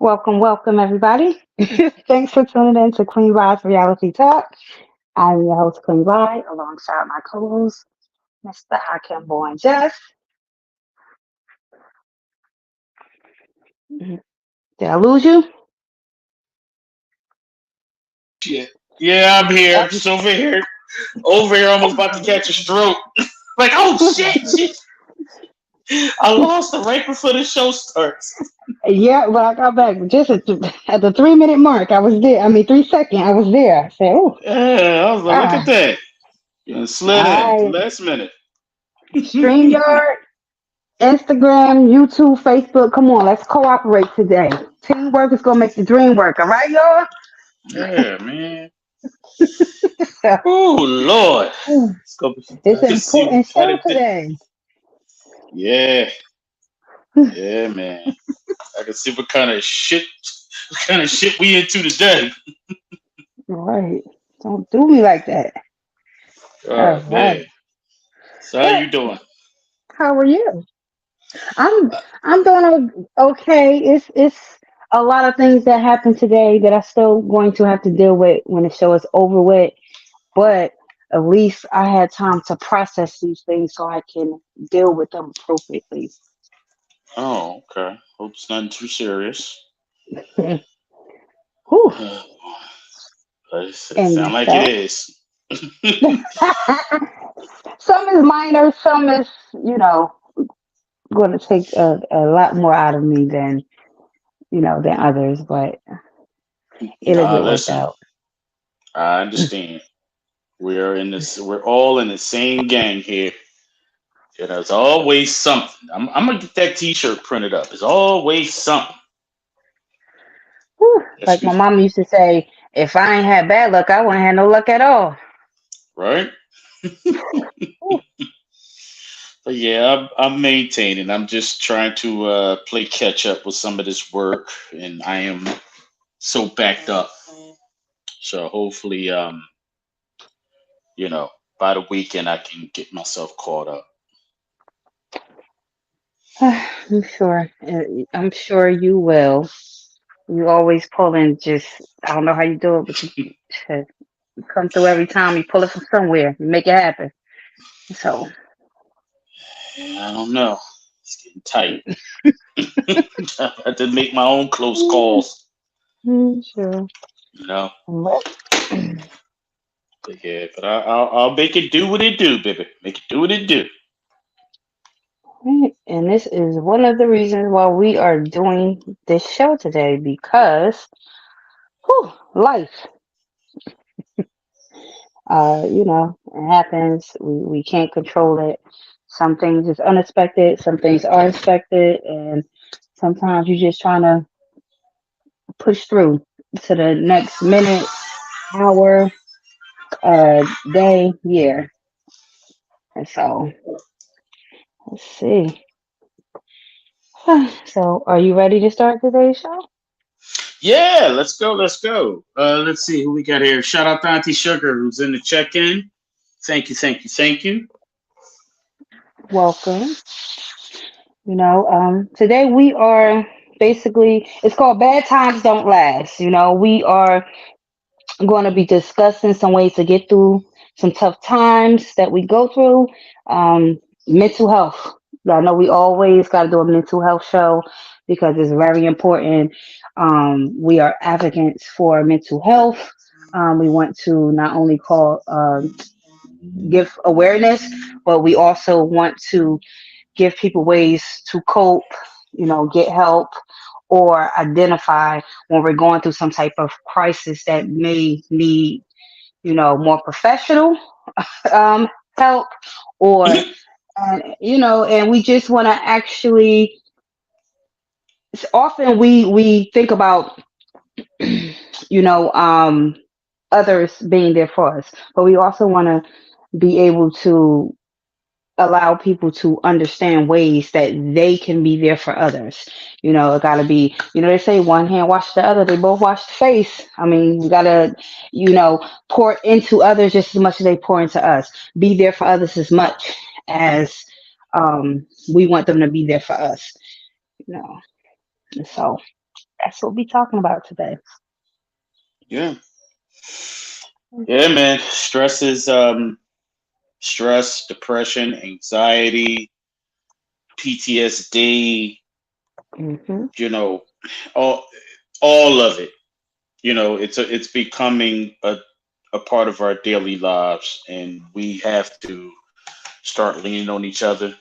Welcome, everybody. Thanks for tuning in to Queen Vibe's Reality Talk. I'm your host, Queen Vibe, alongside my co-host, Mr. Hakim Boy and Jess. Mhm. Did I lose you? Shit. Yeah, I'm here. Oh, I'm just over here, almost about to catch a stroke. Like, oh shit. I lost it right before the show starts. yeah, well, I got back just at the 3 minute mark. I was there. I mean, 3 second. I was there. I said, "Oh, Yeah, I was like, look at ah, that. You slid in at the I last minute. StreamYard, Instagram, YouTube, Facebook. Come on, let's cooperate today. Teamwork is gonna make the dream work. All right, y'all." Yeah, man. So, Oh Lord. Let's go. it's I an can see what important kind show of day. today. Yeah, yeah, man. I can see what kind of shit we into today. All right. Don't do me like that. All Oh right. man. So how But you doing? how are you? I'm I'm doing okay. It's a lot of things that happened today that I'm still going to have to deal with when the show is over with. But at least I had time to process these things so I can deal with them appropriately. Oh, okay. Hope it's nothing too serious. Whew. But it And sound like it yourself? is. Some is minor, some is, going to take a lot more out of me than others, but it'll Nah, get worked listen, out. I understand. We're in this. We're all in the same gang here. There's always something. I'm gonna get that T-shirt printed up. There's always something. Whew. That's Like my me, mom used to say, if I ain't had bad luck, I wouldn't have no luck at all. right? Whew. But yeah, I'm maintaining. I'm just trying to play catch up with some of this work, and I am so backed up. So hopefully, you know, by the weekend I can get myself caught up. I'm sure you will. You always pull in just, I don't know how you do it, but you come through every time. You pull it from somewhere. You make it happen. So, I don't know. It's getting tight. I had to make my own close calls, sure. you know. But, But yeah, but I'll make it do what it do, baby. Make it do what it do. and this is one of the reasons why we are doing this show today because, life. It happens. We can't control it. Some things is unexpected, some things are expected, and sometimes you're just trying to push through to the next minute, hour, day, year. And so, let's see. So, are you ready to start today's show? Yeah, let's go, let's go. Let's see who we got here. Shout out to Auntie Sugar who's in the check-in. Thank you. Welcome. Today we are basically, it's called Bad Times Don't Last. We are going to be discussing some ways to get through some tough times that we go through. Mental health. I know we always got to do a mental health show because it's very important. We are advocates for mental health. We want to not only give awareness, but we also want to give people ways to cope, get help or identify when we're going through some type of crisis that may need, more professional um, help or, and we just want to actually, often we think about, others being there for us, but we also want to be able to allow people to understand ways that they can be there for others. It got to be, they say one hand wash the other, they both wash the face. I mean, we got to, pour into others just as much as they pour into us. Be there for others as much as we want them to be there for us. You know, and so. That's what we're talking about today. Yeah. Yeah, man. Stress, depression, anxiety, PTSD, Hmm. you know, all all of it. It's becoming a part of our daily lives, and we have to start leaning on each other.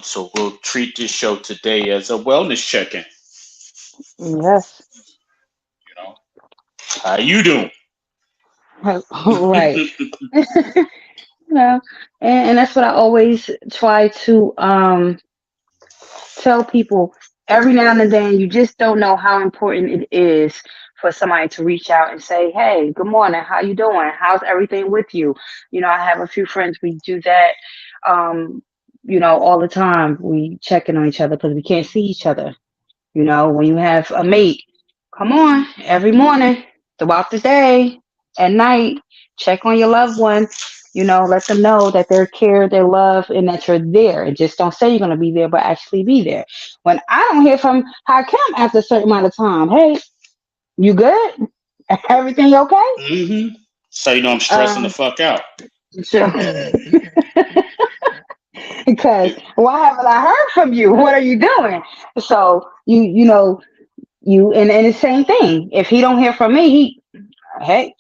So we'll treat this show today as a wellness check-in. Yes. You know, how you doing? Right. You know, and that's what I always try to tell people every now and then. You just don't know how important it is for somebody to reach out and say, hey, good morning, how you doing, how's everything with you? I have a few friends, we do that um all the time. We checking on each other because we can't see each other. When you have a mate, come on, every morning, throughout the day, at night, check on your loved one. Let them know that they're cared, they're loved, and that you're there. And just don't say you're going to be there, but actually be there. When I don't hear from Hakim after a certain amount of time, hey, you good? Everything okay? hmm So I'm stressing the Um, fuck out. so, because why haven't I heard from you? What are you doing? So and the same thing. If he don't hear from me, hey,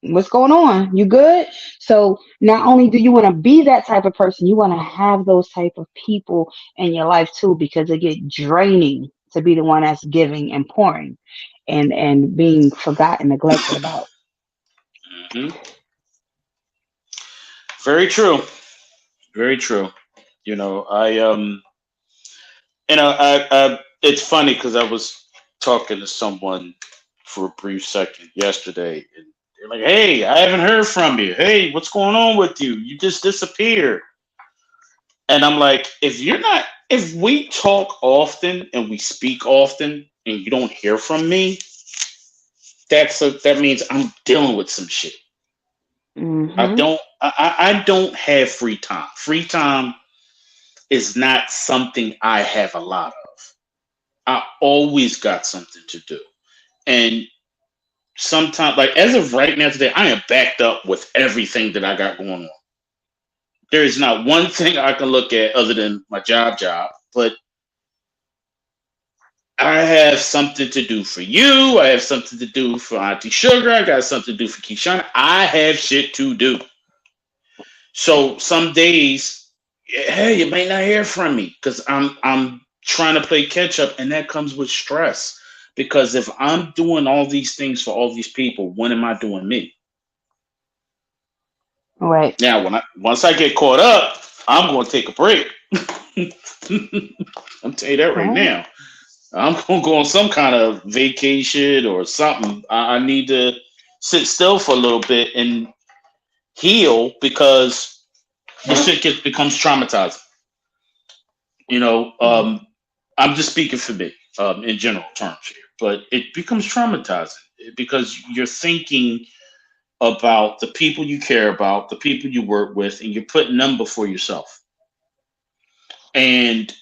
what's going on? You good? So not only do you want to be that type of person, you want to have those type of people in your life too, because it get draining to be the one that's giving and pouring and being forgotten, neglected about. hmm Very true. Very true. I it's funny because I was talking to someone for a brief second yesterday, and they're like, "Hey, I haven't heard from you. Hey, what's going on with you? You just disappeared." And I'm like, if we talk often and we speak often, and you don't hear from me, that means I'm dealing with some shit. Hmm. I don't have free time. Free time is not something I have a lot of. I always got something to do. And sometimes, like as of right now today, I am backed up with everything that I got going on. There is not one thing I can look at other than my job, but I have something to do for you. I have something to do for Auntie Sugar. I got something to do for Keyshawn. I have shit to do. So some days, hey, you may not hear from me because I'm trying to play catch up, and that comes with stress. Because if I'm doing all these things for all these people, when am I doing me? Right. Now, once I get caught up, I'm going to take a break. I'm tell you that right Right. now. I'm going to go on some kind of vacation or something. I need to sit still for a little bit and heal because this shit becomes traumatizing. You know, um, I'm just speaking for me in general terms here, but it becomes traumatizing because you're thinking about the people you care about, the people you work with, and you're putting them before yourself. And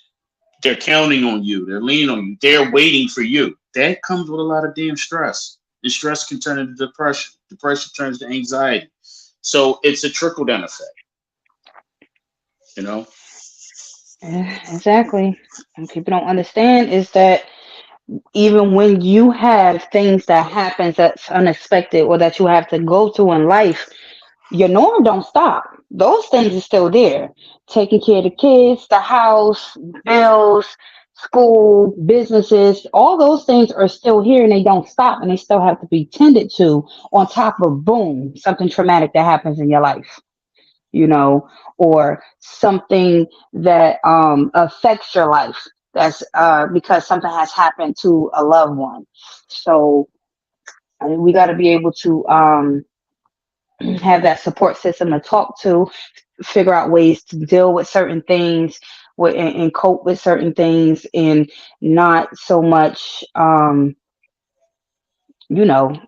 they're counting on you, they're leaning on you, they're waiting for you. That comes with a lot of damn stress. And stress can turn into depression. Depression turns to anxiety. So it's a trickle down effect, you know? Exactly. And people don't understand is that even when you have things that happens that's unexpected or that you have to go through in life, your norm don't stop. Those things are still there. Taking care of the kids, the house, bills, school, businesses, all those things are still here and they don't stop and they still have to be tended to on top of boom, something traumatic that happens in your life, you know, or something that affects your life. That's because something has happened to a loved one. So I mean, we got to be able to have that support system to talk to, figure out ways to deal with certain things and cope with certain things and not so much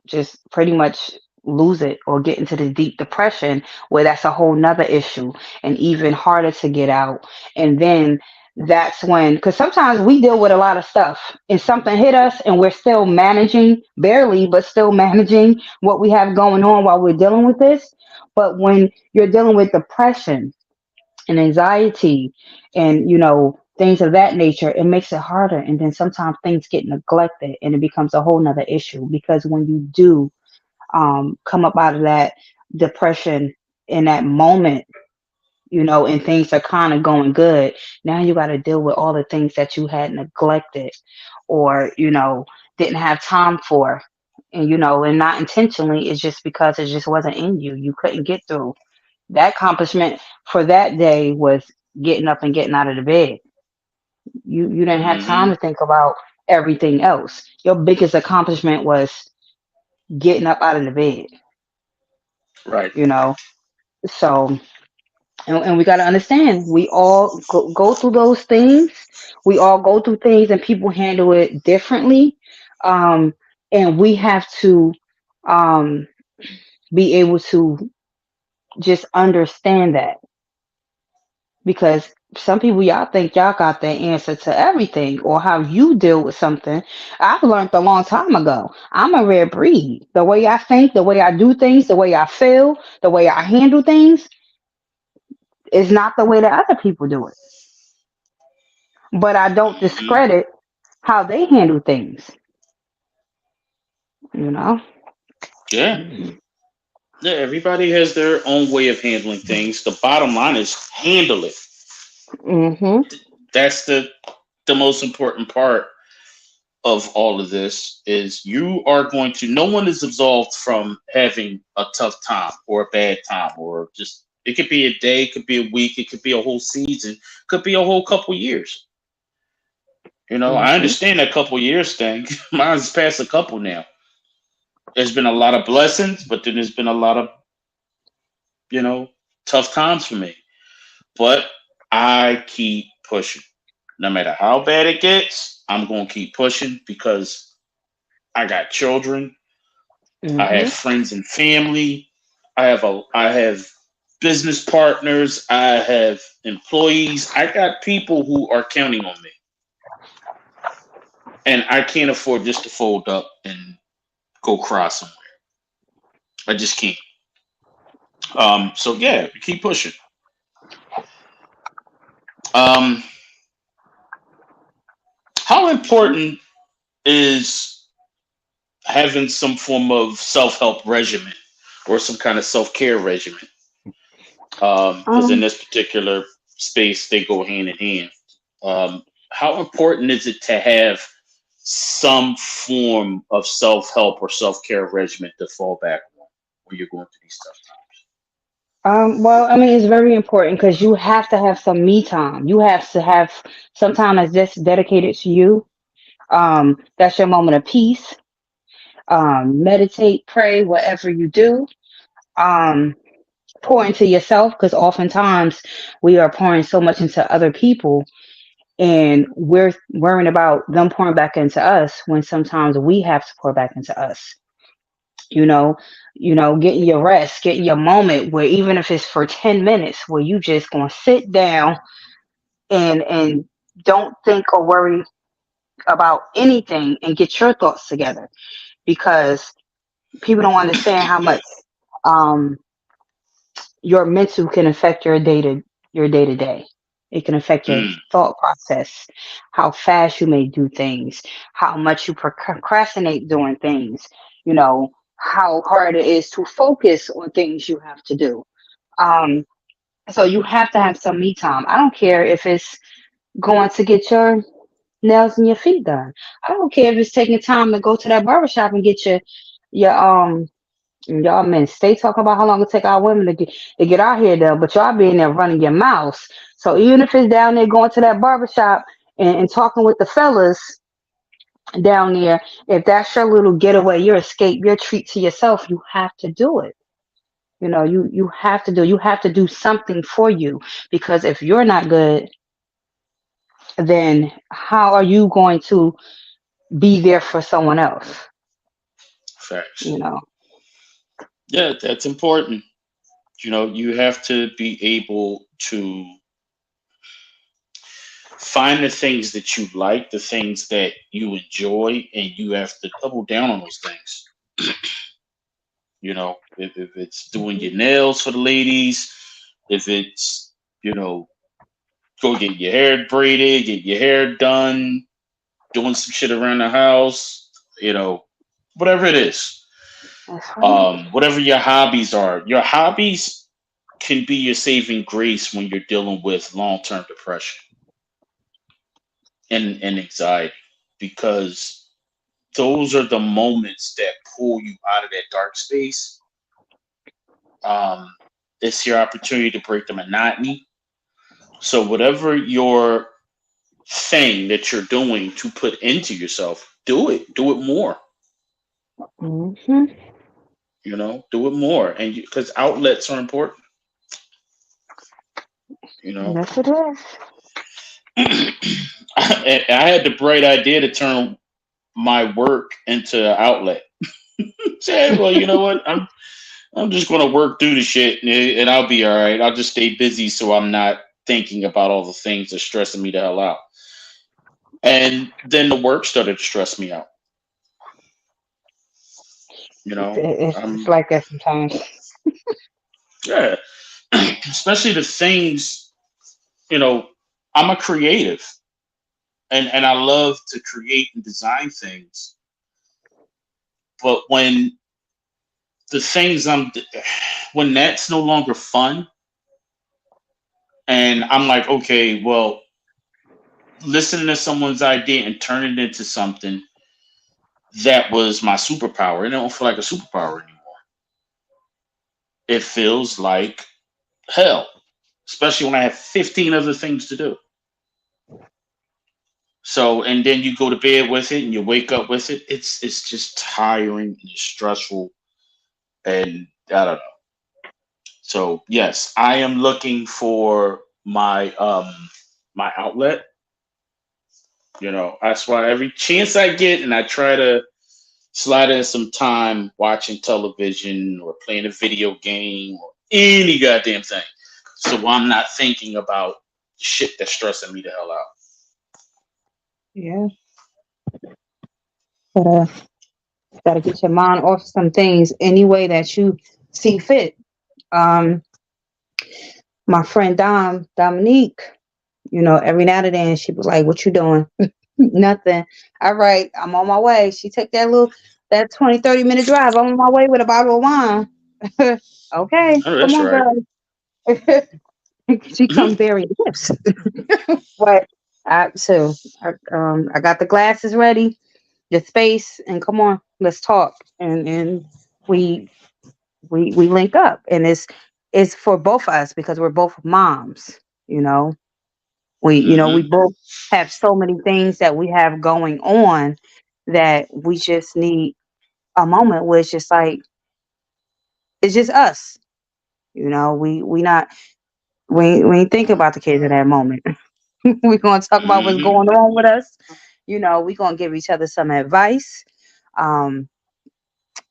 just pretty much lose it or get into the deep depression where that's a whole nother issue and even harder to get out. And then that's when, because sometimes we deal with a lot of stuff and something hit us and we're still managing, barely, but still managing what we have going on while we're dealing with this. But when you're dealing with depression and anxiety and, things of that nature, it makes it harder. And then sometimes things get neglected and it becomes a whole nother issue, because when you do come up out of that depression in that moment, and things are kind of going good. Now you got to deal with all the things that you had neglected or, didn't have time for. And, and not intentionally, it's just because it just wasn't in you. You couldn't get through. That accomplishment for that day was getting up and getting out of the bed. You didn't have time Hmm. to think about everything else. Your biggest accomplishment was getting up out of the bed, Right. you know. So, and we got to understand, we all go through those things. We all go through things, and people handle it differently. Um, and we have to um, be able to just understand that, because some people, y'all think y'all got the answer to everything or how you deal with something. I've learned a long time ago. I'm a rare breed. The way I think, the way I do things, the way I feel, the way I handle things is not the way that other people do it. But I don't Hmm. discredit how they handle things, you know? Yeah. Yeah. Everybody has their own way of handling things. The bottom line is handle it. Mm-hmm. That's the most important part of all of this is you are going to no one is absolved from having a tough time or a bad time or just it could be a day, it could be a week, it could be a whole season, could be a whole couple years. I Mm-hmm. understand that couple years thing. Mine's past a couple now. There's been a lot of blessings, but then there's been a lot of, you know, tough times for me. But I keep pushing. No matter how bad it gets, I'm going to keep pushing because I got children, I have Mm-hmm. friends and family, I have business partners, I have employees. I got people who are counting on me. And I can't afford just to fold up and go cry somewhere. I just can't. So yeah, keep pushing. Um, how important is having some form of self help regimen or some kind of self care regimen? Because in Um, this particular space, they go hand in hand. How important is it to have some form of self help or self care regimen to fall back on when you're going through these tough well, I mean, it's very important because you have to have some me time. You have to have some time that's just dedicated to you. That's your moment of peace. Meditate, pray, whatever you do. Um, Pour into yourself, because oftentimes we are pouring so much into other people and we're worrying about them pouring back into us when sometimes we have to pour back into us. You know, getting your rest, getting your moment where even if it's for 10 minutes where you just gonna sit down and don't think or worry about anything and get your thoughts together, because people don't understand how much um your mental can affect your day to day. It can affect your times? thought process, how fast you may do things, how much you procrastinate doing things, how hard it is to focus on things you have to do. Um, so you have to have some me time. I don't care if it's going to get your nails and your feet done. I don't care if it's taking time to go to that barbershop and get your y'all men stay talking about how long it take our women to get out here though, but y'all be in there running your mouths. So even if it's down there going to that barbershop and talking with the fellas down there, if that's your little getaway, your escape, your treat to yourself, you have to do it. You have to do something for you, because if you're not good, then how are you going to be there for someone else? You Facts. know. Yeah, that's important. You have to be able to find the things that you like, the things that you enjoy, and you have to double down on those things. If it's doing your nails for the ladies, if it's, you know, go get your hair braided, get your hair done, doing some shit around the house, whatever it is. That's right. Whatever your hobbies can be your saving grace when you're dealing with long-term depression and anxiety, because those are the moments that pull you out of that dark space. Um, it's your opportunity to break the monotony. So whatever your thing that you're doing to put into yourself, do it more. Hmm. Do it more, and because outlets are important. You know, Yes, it is. I had the bright idea to turn my work into an outlet. Say, well, you know what? I'm just gonna work through the shit, and I'll be all right. I'll just stay busy, so I'm not thinking about all the things that stressing me the hell out. And then the work started to stress me out. You know, It's like that sometimes. yeah, especially the things. You know, I'm a creative, and I love to create and design things. But the things I'm when that's no longer fun, and I'm like, okay, well, listening to someone's idea and turning it into something that was my superpower, and it don't feel like a superpower anymore. It feels like hell, especially when I have 15 other things to do. So, and then you go to bed with it, and you wake up with it. It's just tiring and it's stressful, and I don't know. So, yes, I am looking for my outlet. That's why every chance I get, and I try to slide in some time watching television or playing a video game or any goddamn thing. So I'm not thinking about shit that's stressing me the hell out. Yeah. Gotta gotta get your mind off some things any way that you see fit. Um, my friend Dominique, every now and then she was like, "What you doing?" Nothing. All right, I'm on my way. She took that 20-30 minute drive. I'm on my way with a bottle of wine. Okay, Oh, come that's on, right. girl. She come bearing gifts. But I got the glasses ready, the space, and come on, let's talk. And we we link up, and it's for both of us because we're both moms. You know, we Hmm. both have so many things that we have going on that we just need a moment where it's just like it's just us. We ain't think about the kids in that moment. We're gonna talk about what's Hmm. going on with us. We're gonna give each other some advice. Um,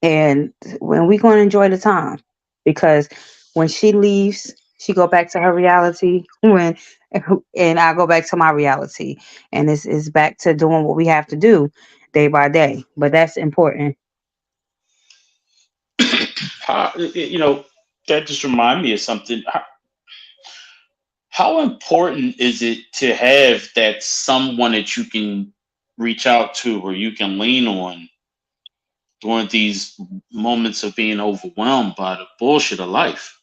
and when we gonna enjoy the time. Because when she leaves, she go back to her reality when and I go back to my reality. And it's back to doing what we have to do day by day. But that's important. How, that just remind me of something. How important is it to have that someone that you can reach out to or you can lean on during these moments of being overwhelmed by the bullshit of life?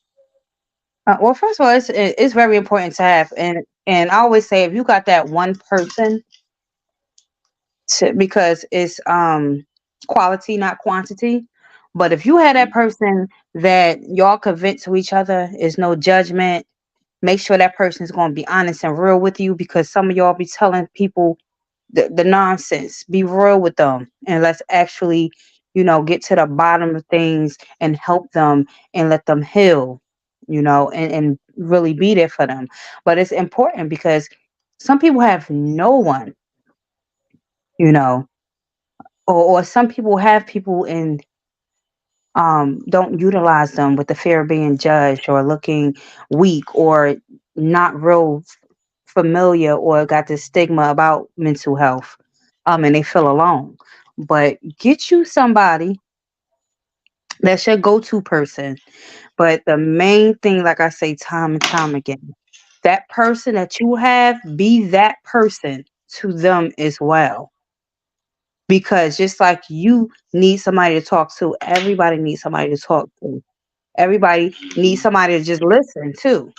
Well, first of all, it's very important to have, and I always say if you got that one person because it's quality, not quantity. But if you had that person that y'all could vent to each other, is no judgment. Make sure that person is going to be honest and real with you because some of y'all be telling people the nonsense. Be real with them and let's actually, get to the bottom of things and help them and let them heal, and really be there for them. But it's important because some people have no one, you know, or some people have people and don't utilize them with the fear of being judged or looking weak or not real familiar or got this stigma about mental health, and they feel alone. But get you somebody that's your go-to person. But the main thing, like I say time and time again, that person that you have, be that person to them as well. Because just like you need somebody to talk to, everybody needs somebody to talk to. Everybody needs Hmm. somebody to just listen to.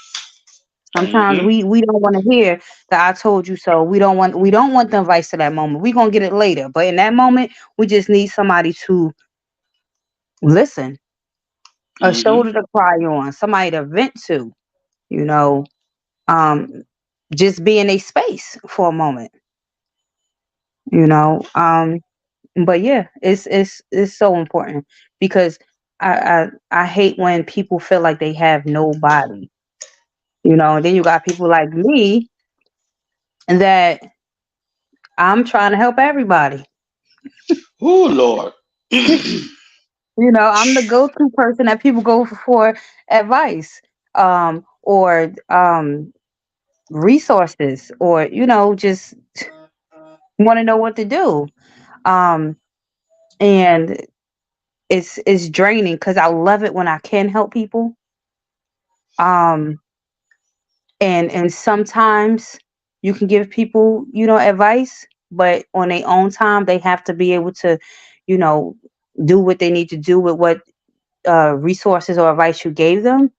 Sometimes Hmm. we don't want to hear that I told you so. We don't want the advice to that moment. We're gonna get it later. But in that moment, we just need somebody to listen, a Hmm. shoulder to cry on, somebody to vent to, you know, um, just be in a space for a moment, you know. But yeah, it's so important because I hate when people feel like they have nobody, you know, and then you got people like me that I'm trying to help everybody. Oh Lord. You know, I'm the go-to person that people go for advice, or resources, or just want to know what to do. Um, and it's draining because I love it when I can help people. Um, and sometimes you can give people, advice, but on their own time, they have to be able to, you know, do what they need to do with what resources or advice you gave them.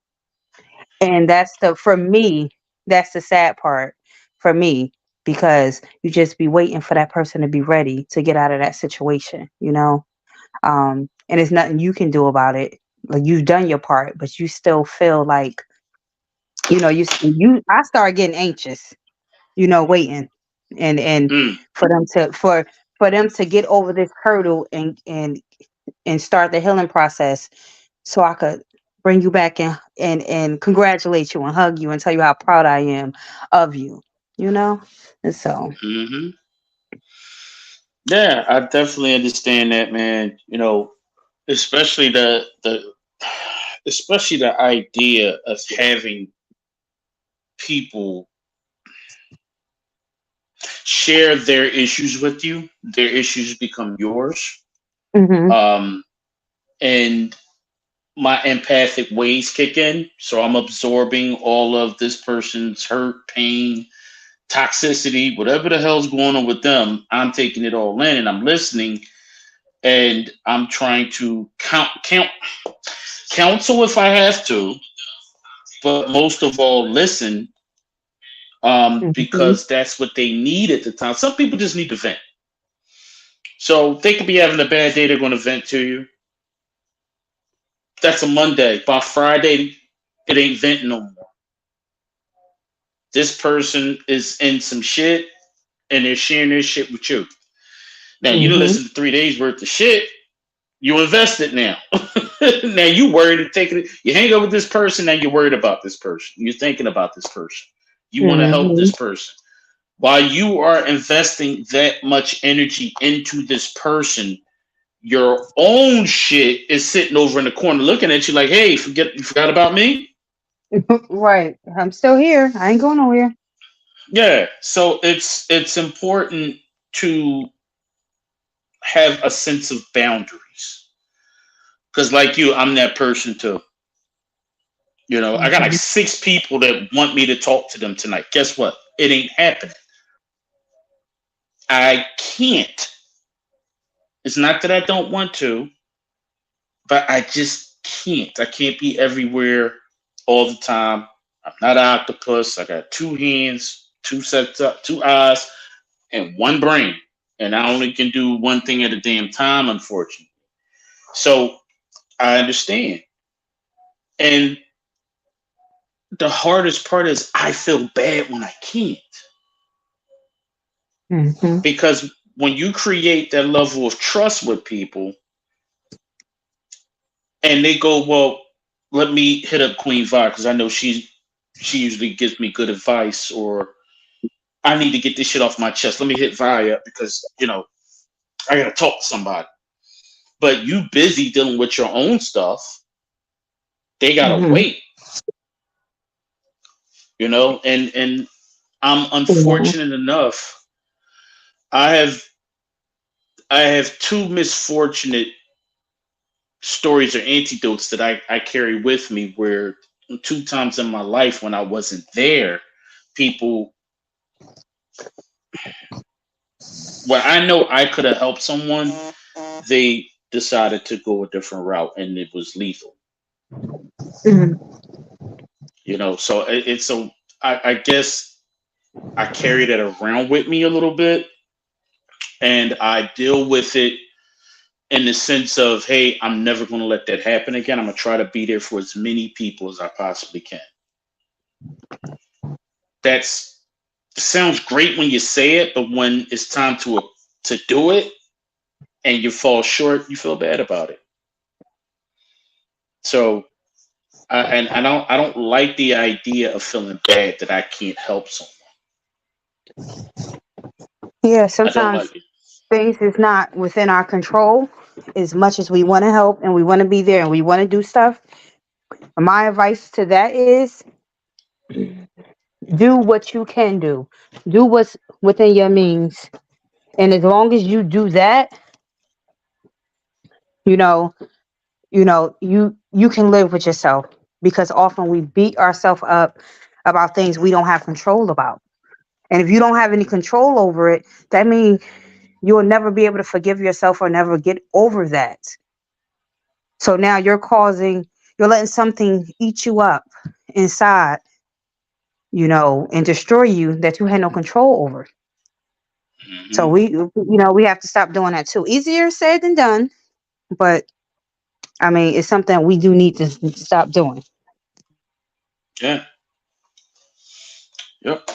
And for me, that's the sad part for me, because you just be waiting for that person to be ready to get out of that situation. And there's nothing you can do about it. Like, you've done your part, but you still feel like, I start getting anxious, waiting, and Mm. for them to get over this hurdle and start the healing process, so I could bring you back and congratulate you and hug you and tell you how proud I am of you, you know? And so, Hmm. Yeah, I definitely understand that, man. Especially the especially the idea of having people share their issues with you. Their issues become yours. mhm, Um, and my empathic ways kick in. So I'm absorbing all of this person's hurt, pain, toxicity, whatever the hell's going on with them. I'm taking it all in and I'm listening and I'm trying to counsel if I have to, but most of all, listen, mhm, because that's what they need at the time. Some people just need to vent. So they could be having a bad day, they're going to vent to you. That's a Monday. By Friday, it ain't venting no more. This person is in some shit and they're sharing their shit with you. Now, you didn't mhm, listen to 3 days worth of shit. You invested now. Now you worried to take it. You hang out with this person, now you're worried about this person. You're thinking about this person. You want to help mhm. this person. While you are investing that much energy into this person, your own shit is sitting over in the corner looking at you like, hey, you forgot about me? Right. I'm still here. I ain't going nowhere. Yeah. So it's important to have a sense of boundaries. Cause like you, I'm that person too. I got like Mhm. 6 people that want me to talk to them tonight. Guess what? It ain't happening. I can't. It's not that I don't want to, but I just can't. I can't be everywhere all the time. I'm not an octopus. I got 2 hands, two eyes, and one brain. And I only can do one thing at a damn time, unfortunately. So I understand. And the hardest part is I feel bad when I can't. Mhm. Because when you create that level of trust with people and they go, well, let me hit up Queen Vi because I know she usually gives me good advice, or I need to get this shit off my chest. Let me hit Vi up because, I gotta talk to somebody. But you busy dealing with your own stuff, they gotta Mhm. wait, and I'm Yeah. unfortunate enough. I have I have two misfortunate stories or antidotes that I carry with me where two times in my life when I wasn't there, people where I know I could have helped someone, they decided to go a different route and it was lethal. Mhm. So it's so I guess I carry that around with me a little bit and I deal with it in the sense of, hey, I'm never going to let that happen again. I'm going to try to be there for as many people as I possibly can. That's sounds great when you say it, but when it's time to do it and you fall short, you feel bad about it. So, and I don't like the idea of feeling bad that I can't help someone. Yeah, I don't sometimes like it. things is not within our control as much as we want to help and we want to be there and we want to do stuff. My advice to that is do what you can do. Do what's within your means. And as long as you do that, you know, you can live with yourself because often we beat ourselves up about things we don't have control about. And if you don't have any control over it, that means you'll never be able to forgive yourself or never get over that. So now you're letting something eat you up inside, and destroy you that you had no control over. So Hmm. we have to stop doing that too. Easier said than done, but I mean, it's something we do need to stop doing. Yeah. Yep.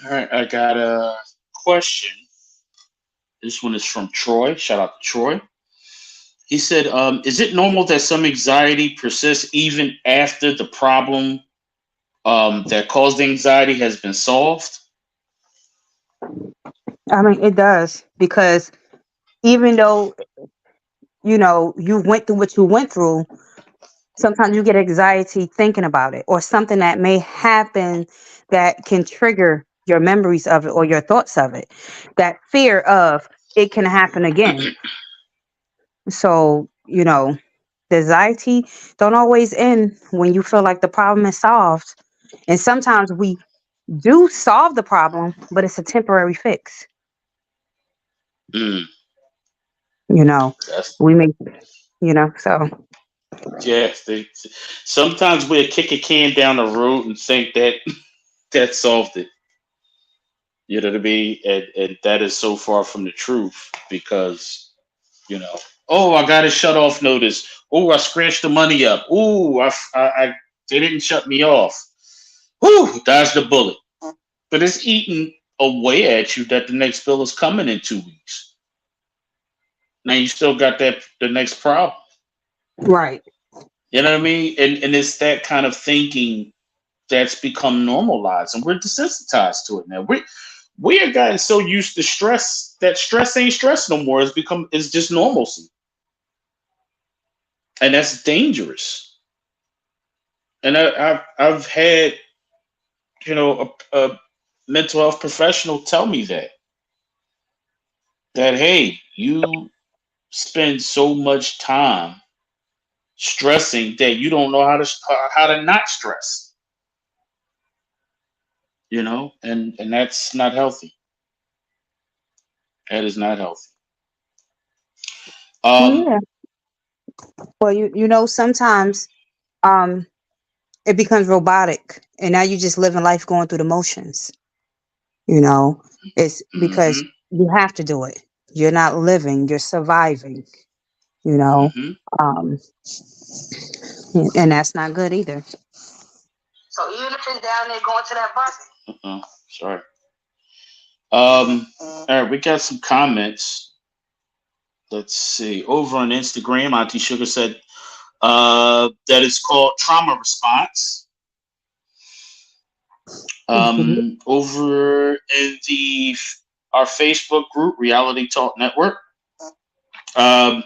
All right. I got a question. This one is from Troy. Shout out to Troy. He said, "Is it normal that some anxiety persists even after the problem that caused the anxiety has been solved?" I mean, it does because even though you went through what you went through, sometimes you get anxiety thinking about it or something that may happen that can trigger your memories of it or your thoughts of it. That fear of it can happen again. So, the anxiety don't always end when you feel like the problem is solved. And sometimes we do solve the problem, but it's a temporary fix. Mm, You know, that's we make, so yes. Sometimes we'll kick a can down the road and think that that solved it. You know what I mean? And that is so far from the truth because you know, oh, I got a shut off notice. Oh, I scratched the money up. Oh, they didn't shut me off. Whew, dodged the bullet. But it's eating away at you that the next bill is coming in 2 weeks. Now you still got the next problem. right. You know what I mean? And it's that kind of thinking that's become normalized, and we're desensitized to it now. We have gotten so used to stress that stress ain't stress no more. It's just normalcy, and that's dangerous. And I've had a mental health professional tell me that hey, you spend so much time stressing that you don't know how to not stress. And that's not healthy. That is not healthy. Well, Um, yeah. Well, sometimes um it becomes robotic and now you just living life going through the motions. You know, it's because hmm you have to do it. You're not living, you're surviving, you know. hmm Um and that's not good either. So even if it's down there going to that bus. Sorry. All right, we got some comments. Let's see. Over on Instagram, Auntie Sugar said that is called trauma response. Mhm. Over in our Facebook group, Reality Talk Network, um,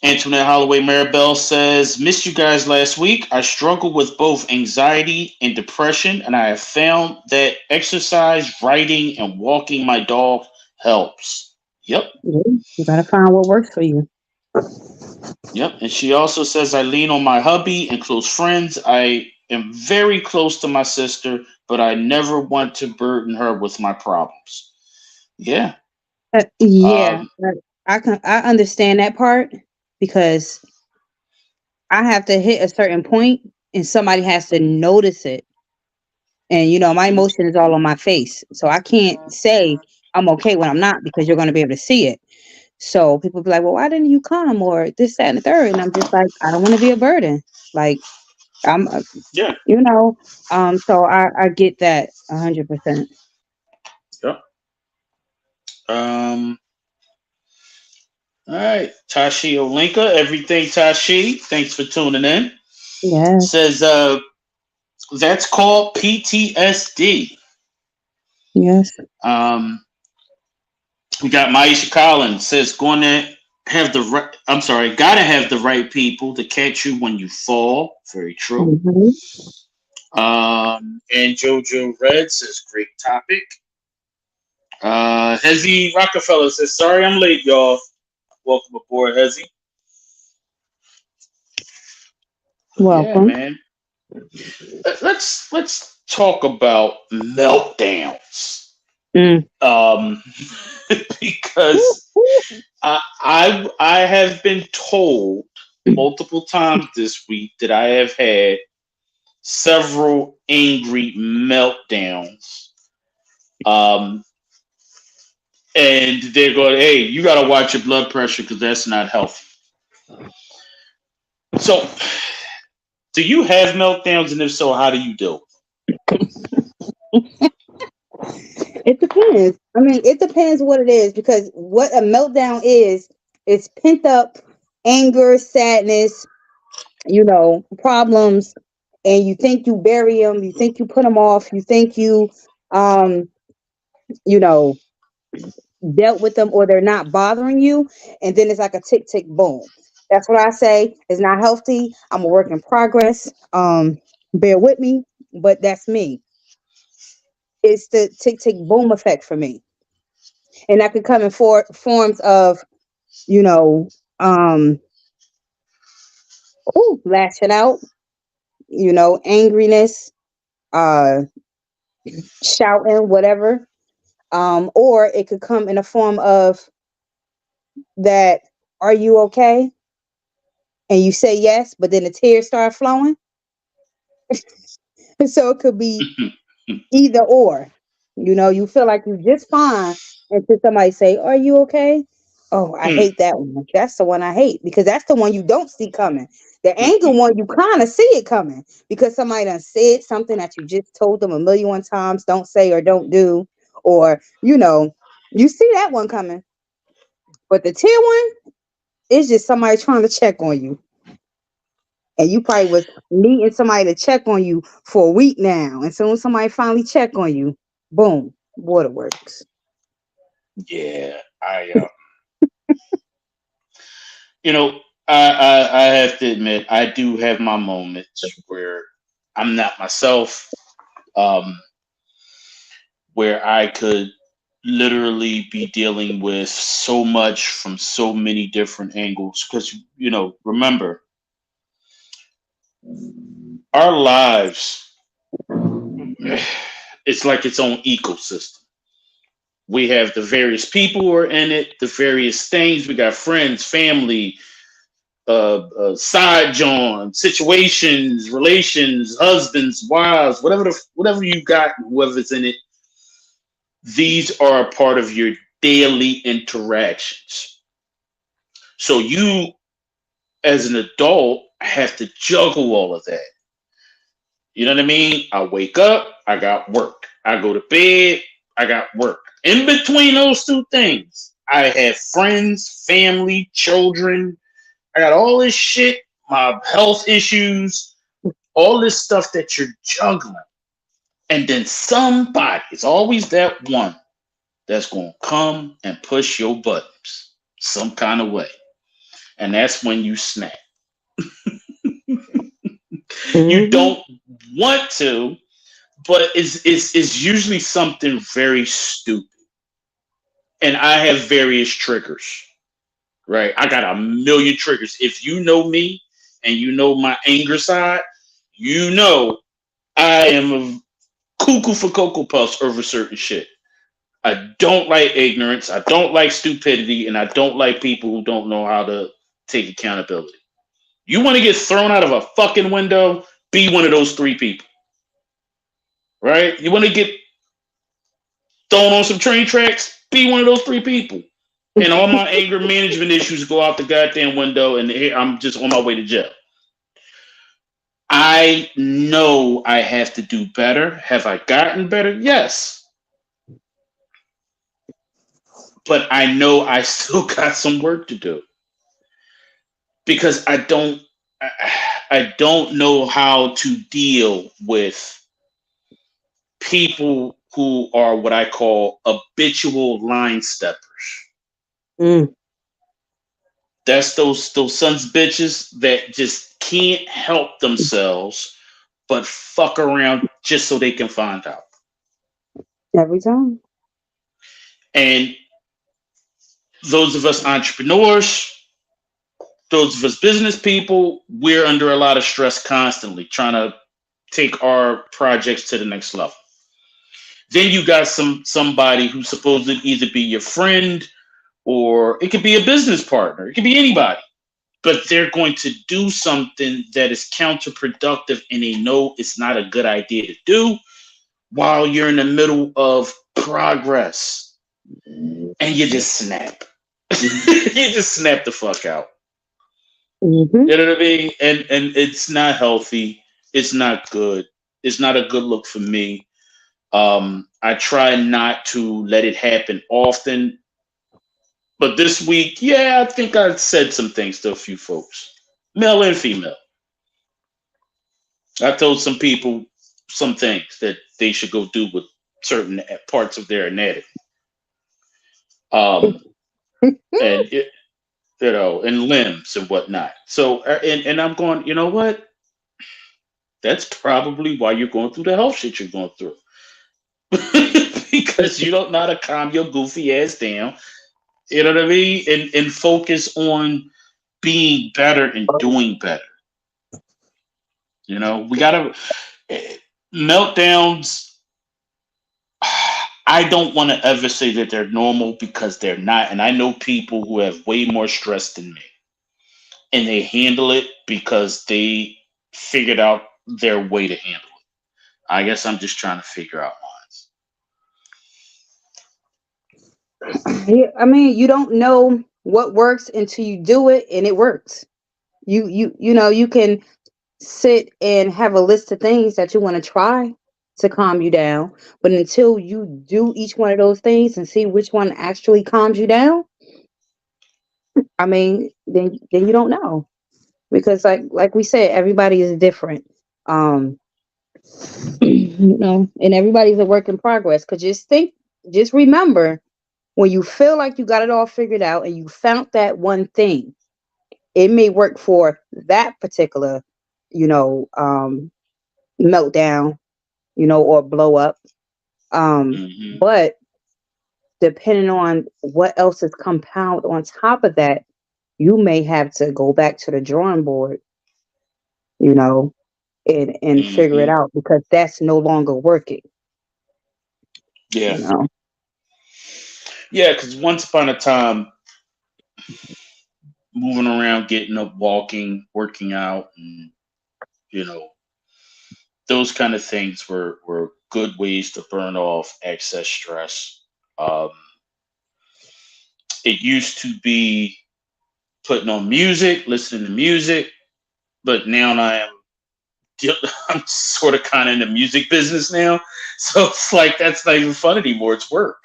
Antoinette Holloway Maribel says, missed you guys last week. I struggle with both anxiety and depression, and I have found that exercise, writing, and walking my dog helps. Yep. Yeah, you gotta find what works for you. Yep. And she also says, I lean on my hubby and close friends. I am very close to my sister, but I never want to burden her with my problems. Yeah. Yeah, Um, I understand that part because I have to hit a certain point and somebody has to notice it. And my mhm. emotion is all on my face. So I can't say I'm okay when I'm not because you're gonna be able to see it. So people be like, well, why didn't you come or this, that, and the third? And I'm just like, I don't want to be a burden. Like I'm Yeah. you know, so I get that 100%. Yep. Um, all right. Tashi Olinka, everything Tashi. Thanks for tuning in. Yes, Says, that's called PTSD. yes. Um, we got Maisha Collins says, going to have the right, I'm sorry, gotta have the right people to catch you when you fall. Very true. Hmm. And Jojo Red says, great topic. Hezzy Rockefeller says, sorry I'm late, y'all. Welcome aboard, Hezzy. But yeah, Welcome. man. Let's talk about meltdowns. Mm. Um, because I have been told multiple times this week that I have had several angry meltdowns. Um, and they're going, hey, you got to watch your blood pressure because that's not healthy. So, do you have meltdowns, and if so, how do you deal? It depends. I mean, it depends what it is because what a meltdown is pent up anger, sadness, problems, and you think you bury them, you think you put them off, you think um, you know, dealt with them or they're not bothering you, and then it's like a tick tick boom. That's what I say. It's not healthy. I'm a work in progress. Bear with me, but that's me. It's the tick tick boom effect for me, and that could come in forms of you know, um, lashing out, angriness, uh, shouting, whatever. Or it could come in a form of that. Are you okay? And you say yes, but then the tears start flowing. So it could be either or. You feel like you're just fine until somebody say, "Are you okay?" Oh, I hate that one. That's the one I hate because that's the one you don't see coming. The anger one, you kind of see it coming because somebody done said something that you just told them a million one times, don't say or don't do, or you see that one coming. But the tear one is just somebody trying to check on you. And you probably was needing somebody to check on you for a week now. And soon as somebody finally check on you, boom, waterworks. Yeah, you know, I have to admit, I do have my moments where I'm not myself, um, where I could literally be dealing with so much from so many different angles. Because, remember, our lives, it's like its own ecosystem. We have the various people who are in it, the various things. We got friends, family, side John, situations, relations, husbands, wives, whatever you got, whoever's in it. These are a part of your daily interactions. So you, as an adult, have to juggle all of that. You know what I mean? I wake up, I got work. I go to bed, I got work. In between those two things, I have friends, family, children. I got all this shit, my health issues, all this stuff that you're juggling. And then somebody, it's always that one that's going to come and push your buttons some kind of way. and that's when you snap. You Hmm. don't want to, but it's usually something very stupid. And I have various triggers, right? I got a million triggers. If you know me and you know my anger side, you know I am a cuckoo for Cocoa Puffs over certain shit. I don't like ignorance. I don't like stupidity, and I don't like people who don't know how to take accountability. You want to get thrown out of a fucking window? Be one of those three people, right? You want to get thrown on some train tracks? Be one of those three people. And all my anger management issues go out the goddamn window, and here I'm just on my way to jail. I know I have to do better. Have I gotten better? Yes. But I know I still got some work to do because I, I don't know how to deal with people who are what I call habitual line steppers. Mm. That's those sons of bitches that just can't help themselves but fuck around just so they can find out. Every time. And those of us entrepreneurs, those of us business people, we're under a lot of stress constantly trying to take our projects to the next level. Then you got somebody who's supposed to either be your friend or it could be a business partner. It could be anybody. But they're going to do something that is counterproductive and they know it's not a good idea to do while you're in the middle of progress. And you just snap. You just snap the fuck out. Hmm. You know what I mean? And it's not healthy. It's not good. It's not a good look for me. I try not to let it happen often. But this week, yeah, I think I said some things to a few folks, male and female. I told some people some things that they should go do with certain parts of their anatomy. Um, and it, and limbs and whatnot. So, and I'm going, you know what? That's probably why you're going through the health shit you're going through. Because you don't know how to calm your goofy ass down. You know what I mean? And focus on being better and doing better. We gotta meltdowns. I don't want to ever say that they're normal because they're not. And I know people who have way more stress than me, and they handle it because they figured out their way to handle it. I guess I'm just trying to figure out Yeah, I mean, you don't know what works until you do it and it works. You can sit and have a list of things that you want to try to calm you down, but until you do each one of those things and see which one actually calms you down, I mean, then you don't know because like we said, everybody is different. Um, and everybody's a work in progress. Cause just remember when you feel like you got it all figured out and you found that one thing, it may work for that particular, you know, um, meltdown, or blow up. why. But depending on what else is compound on top of that, you may have to go back to the drawing board, you know, and figure it Hmm. out because that's no longer working, Yeah, you know. yeah. Because once upon a time, moving around, getting up, walking, working out, and you know those kind of things were good ways to burn off excess stress. Um, it used to be putting on music, listening to music, but now I am I'm sort of kind of in the music business now, so it's like that's not even fun anymore. It's work.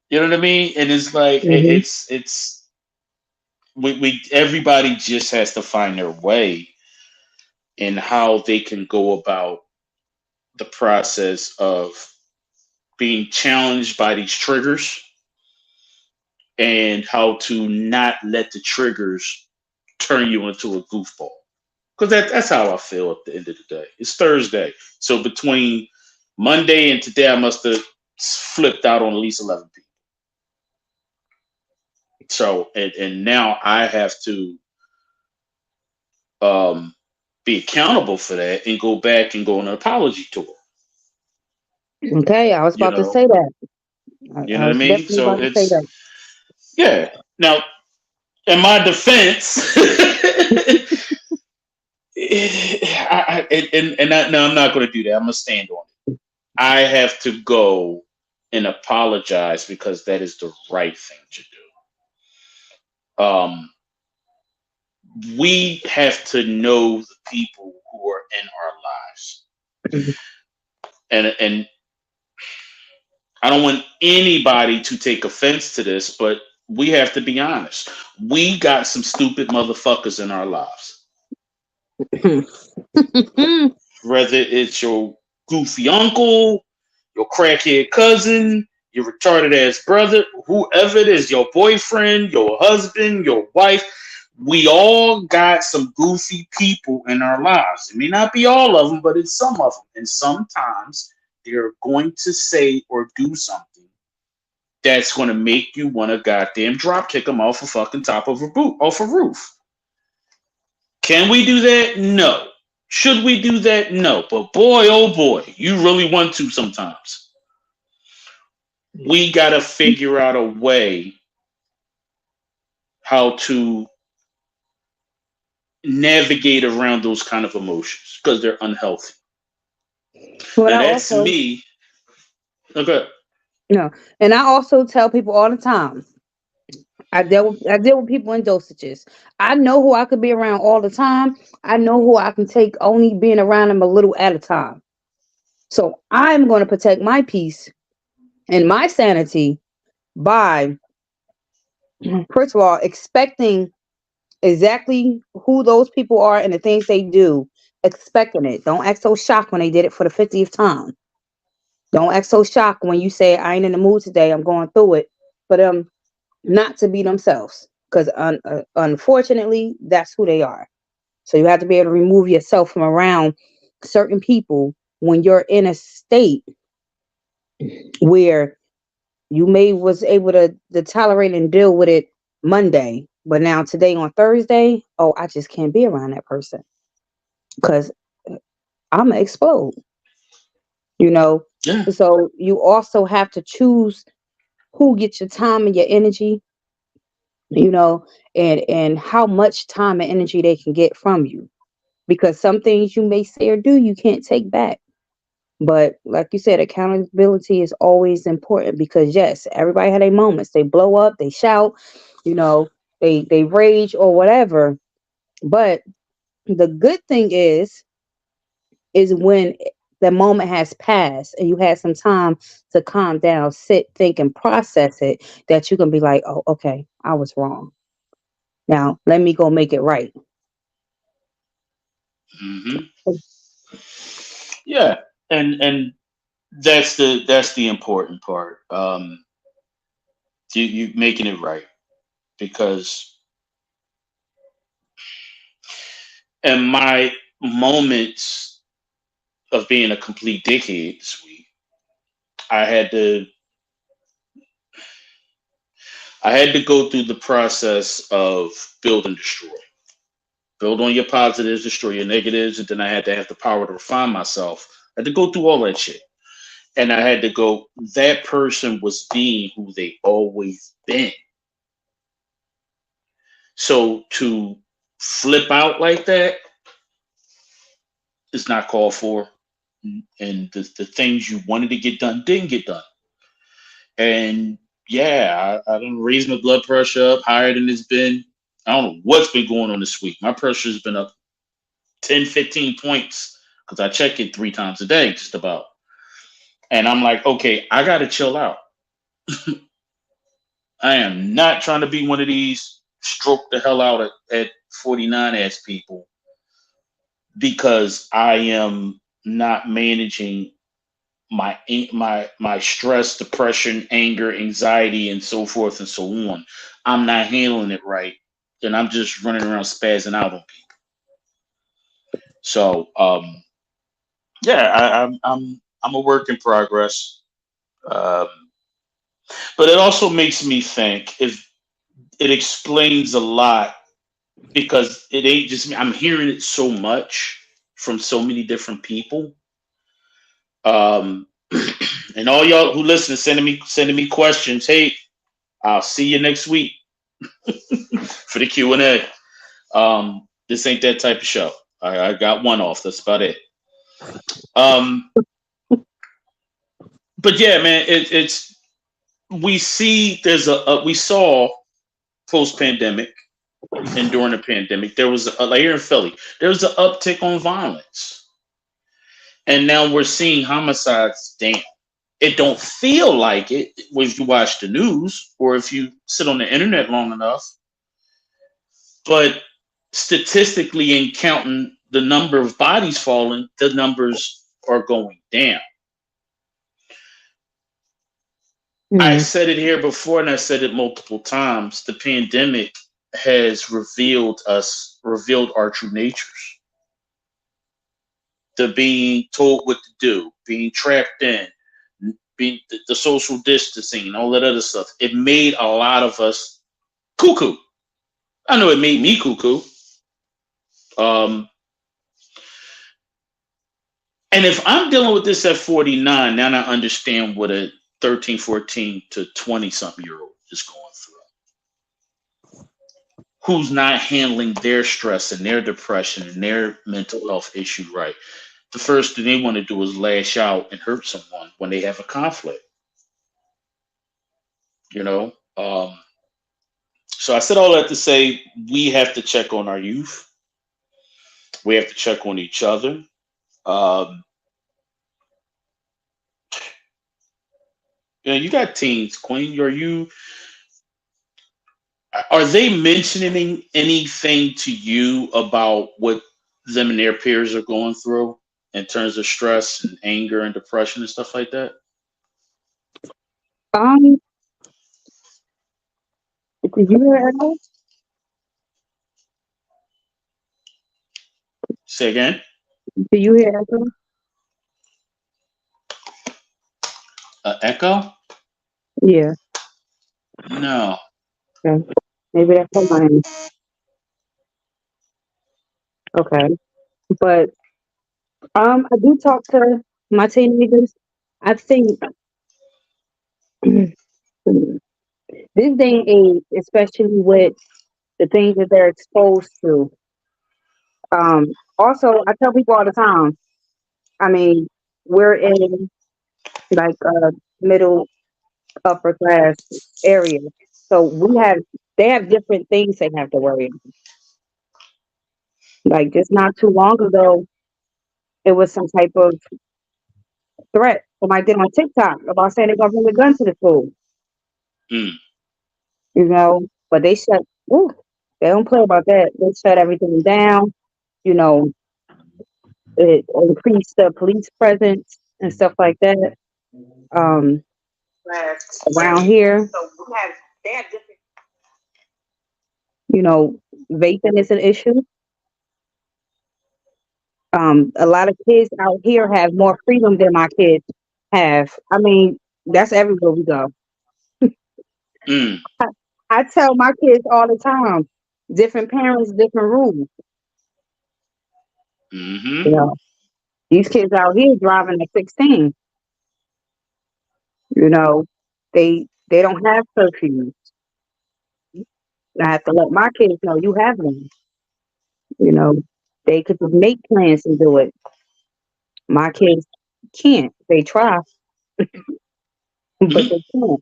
You know what I mean? And it's like Hmm. it's we everybody just has to find their way in how they can go about the process of being challenged by these triggers and how to not let the triggers turn you into a goofball. Because that's how I feel at the end of the day. It's Thursday. So between Monday and today, I must have flipped out on at least 11 people. So, and now I have to be accountable for that and go back and go on an apology tour. Okay, I was You about to know, say that. you I know what I was mean? definitely So about to say that. yeah. Now, in my defense, no, I'm not going to do that. I'm going to stand on it. I have to go and apologize because that is the right thing to do. We have to know the people who are in our lives, and I don't want anybody to take offense to this, but we have to be honest. We got some stupid motherfuckers in our lives. Whether it's your goofy uncle, your crackhead cousin, your retarded ass brother, whoever it is, your boyfriend, your husband, your wife, we all got some goofy people in our lives. It may not be all of them, but it's some of them. And sometimes they're going to say or do something that's going to make you want to goddamn drop kick them off a fucking top of off a roof. Can we do that? No. Should we do that? No. But boy, oh boy, you really want to sometimes. We got to figure out a way how to navigate around those kind of emotions because they're unhealthy. But Now, I that's also, me. Okay. and I also tell people all the time. I deal with people in dosages. I know who I could be around all the time. I know who I can take only being around them a little at a time. So I'm going to protect my peace and my sanity by, first of all, expecting exactly who those people are and the things they do, expecting it. Don't act so shocked when they did it for the 50th time. Don't act so shocked when you say, I ain't in the mood today, I'm going through it. For them not to be themselves. Because unfortunately, that's who they are. So you have to be able to remove yourself from around certain people when you're in a state where you may was able to tolerate and deal with it Monday, but now today on Thursday, oh, I just can't be around that person because I'm gonna explode. You know, Yeah. so you also have to choose who gets your time and your energy. You know, and how much time and energy they can get from you, because some things you may say or do you can't take back. But like you said, accountability is always important because yes, everybody had their moments. They blow up, they shout, you know, they rage or whatever. But the good thing is when the moment has passed and you had some time to calm down, sit, think, and process it, that you can be like, oh, okay, I was wrong. Now let me go make it right. Hmm. Yeah. And that's the important part. You making it right because in my moments of being a complete dickhead this week, I had to I had to go through the process of build and destroy. Build on your positives, destroy your negatives, and then I had to have the power to refine myself. I had to go through all that shit. And I had to go, that person was being who they always been. So to flip out like that is not called for. And the things you wanted to get done didn't get done. And yeah, I done raised my blood pressure up higher than it's been. I don't know what's been going on this week. My pressure's been up 10, 15 points because I check it 3 times a day, just about. And I'm like, okay, I got to chill out. I am not trying to be one of these stroke the hell out at 49 ass people because I am not managing my stress, depression, anger, anxiety, and so forth and so on, I'm not handling it right, then I'm just running around spazzing out on people. So yeah, I'm a work in progress. Um, but it also makes me think if it explains a lot because it ain't just me. I'm hearing it so much from so many different people. Um, and all y'all who listen, sending me questions. Hey, I'll see you next week for the Q&A. This ain't that type of show. I got one off. That's about it. Um, but yeah, man, it's we see we saw post pandemic and during the pandemic there was like here in Philly there was an uptick on violence, and now we're seeing homicides down. It don't feel like it if you watch the news or if you sit on the internet long enough, but statistically and counting the number of bodies falling, the numbers are going down. I Mm. said it here before and I said it multiple times. The pandemic has revealed our true natures. The being told what to do, being trapped in, being the social distancing, all that other stuff. It made a lot of us cuckoo. I know it made me cuckoo. Um, and if I'm dealing with this at 49, now I understand what a 13, 14 to 20 something year old is going through. Who's not handling their stress and their depression and their mental health issue right. The first thing they want to do is lash out and hurt someone when they have a conflict, you know? So I said all that to say we have to check on our youth. We have to check on each other. Um, you got teens, Queen. Are they mentioning anything to you about what them and their peers are going through in terms of stress and anger and depression and stuff like that? Um, did you hear Echo? Say again. Do you hear Echo? Echo? Yeah. No. Okay. Maybe that's on my end. Okay. But I do talk to my teenagers. I think this day and age, especially with the things that they're exposed to. Also, I tell people all the time. I mean, we're in like a middle upper class area, so they have different things they have to worry about. Like just not too long ago, it was some type of threat. Somebody did on TikTok about saying they're gonna bring a gun to the school. Mm, You know, but woo, they don't play about that. They shut everything down. You know, it increased the police presence and stuff like that. Um, around here, you know, vaping is an issue. A lot of kids out here have more freedom than my kids have. I mean, that's everywhere we go. mm, I tell my kids all the time, different parents, different rules. You mm-hmm, know, these kids out here driving at 16. You know, they don't have curfews. I have to let my kids know you have them. You know, they could just make plans and do it. My kids can't. They try, but mm-hmm, they can't.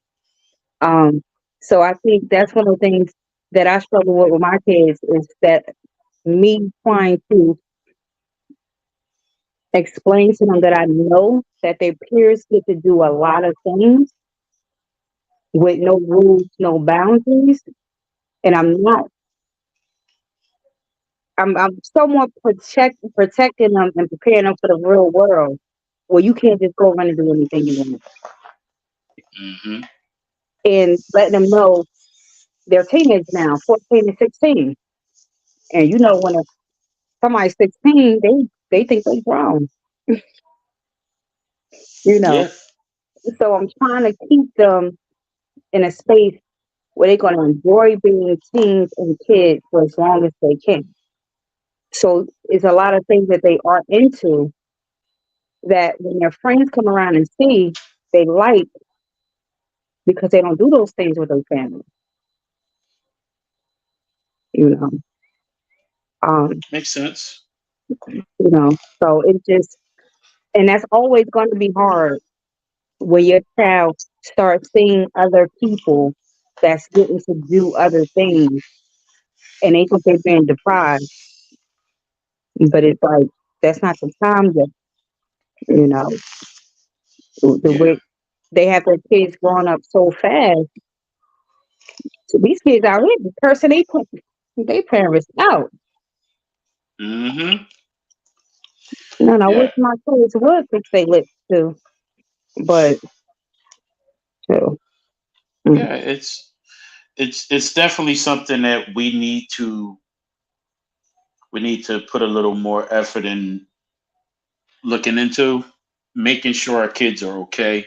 Um, so I think that's one of the things that I struggle with my kids is that me trying to explain to them that I know that their peers get to do a lot of things with no rules, no boundaries, and I'm somewhat protecting them and preparing them for the real world. Well, you can't just go run and do anything you want, Hmm. and letting them know they're teenagers now, 14 and 16. And when somebody's 16, they think they're grown, you know. Yeah. So I'm trying to keep them in a space where they're going to enjoy being teens and kids for as long as they can. So it's a lot of things that they are into that when their friends come around and see, they like because they don't do those things with their family, you know. Um, Makes sense. so it just, and that's always going to be hard when your child starts seeing other people that's getting to do other things and they think they're being deprived, but it's like that's not the time yet, you know. The Yeah. way they have their kids growing up so fast. So these kids out here cursing they parents out. Hmm. And I wish Yeah. my kids would fix their lips too, but so mm, Yeah. It's definitely something that we need to put a little more effort in looking into, making sure our kids are okay,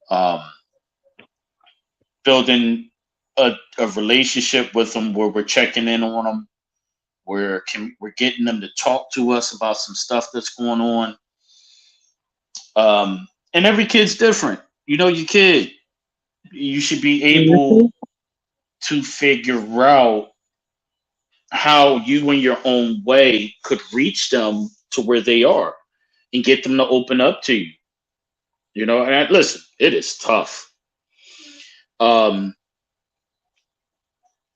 um, building a relationship with them where we're checking in on them, we're getting them to talk to us about some stuff that's going on. And every kid's different. You know your kid. You should be mhm, able to figure out how you in your own way could reach them to where they are and get them to open up to you. Listen, it is tough. Um,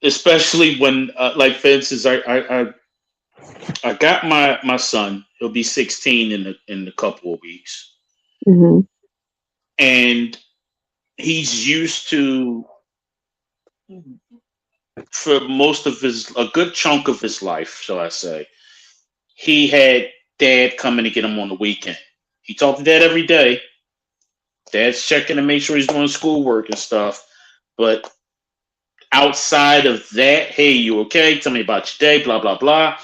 Especially when, like, for instance, I got my son. He'll be 16 in a couple of weeks, mhm, and he's used to, for most of a good chunk of his life, shall I say, he had dad coming to get him on the weekend. He talked to dad every day. Dad's checking to make sure he's doing schoolwork and stuff. But outside of that, hey, you okay? Tell me about your day, blah, blah, blah.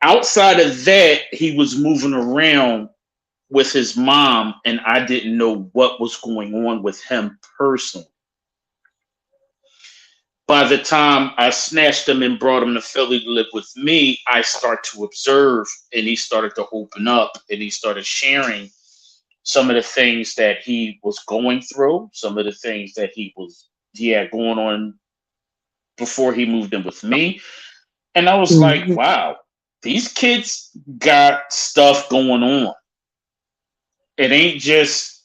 Outside of that, he was moving around with his mom, and I didn't know what was going on with him personally. By the time I snatched him and brought him to Philly to live with me, I start to observe, and he started to open up, and he started sharing some of the things that he was going through, some of the things that he had going on before he moved in with me. And I was like, mhm. wow, these kids got stuff going on. It ain't just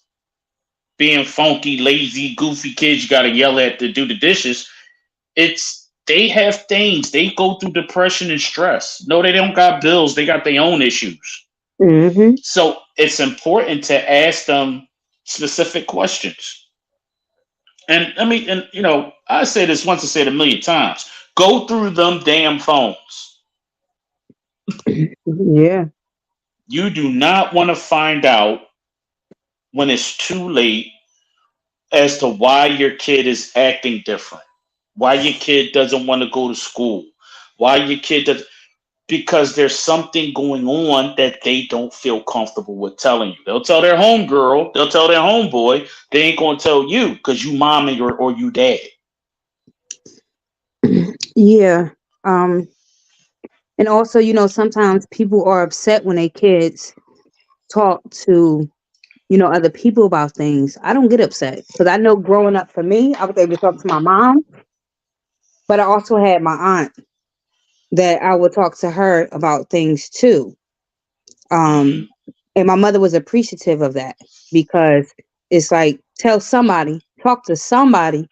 being funky, lazy, goofy kids you got to yell at to do the dishes. It's they have things. They go through depression and stress. No, they don't got bills. They got their own issues. Mhm. So it's important to ask them specific questions. And I mean, and I say this once, I say it a million times. Go through them damn phones. Yeah. You do not want to find out when it's too late as to why your kid is acting different, why your kid doesn't want to go to school, why your kid does, because there's something going on that they don't feel comfortable with telling you. They'll tell their homegirl, they'll tell their homeboy, they ain't gonna tell you because you mom or you dad. Yeah. Um, and also, sometimes people are upset when their kids talk to, other people about things. I don't get upset because I know growing up for me, I was able to talk to my mom, but I also had my aunt that I would talk to her about things too. Hmm. Um, and my mother was appreciative of that because it's like, tell somebody, talk to somebody.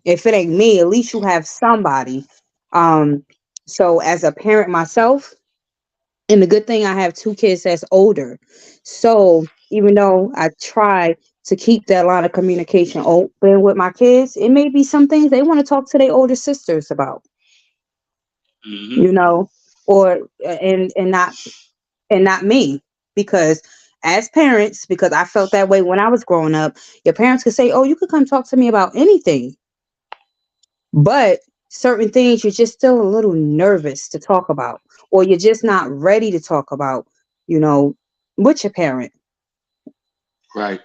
If it ain't me, at least you have somebody. Um, so as a parent myself, and the good thing I have two kids that's older. So even though I try to keep that line of communication open with my kids, it may be some things they want to talk to their older sisters about, Hmm. you know, or and not me because as parents, because I felt that way when I was growing up, your parents could say, "Oh, you could come talk to me about anything," but certain things you're just still a little nervous to talk about, or you're just not ready to talk about, you know, with your parent, Right.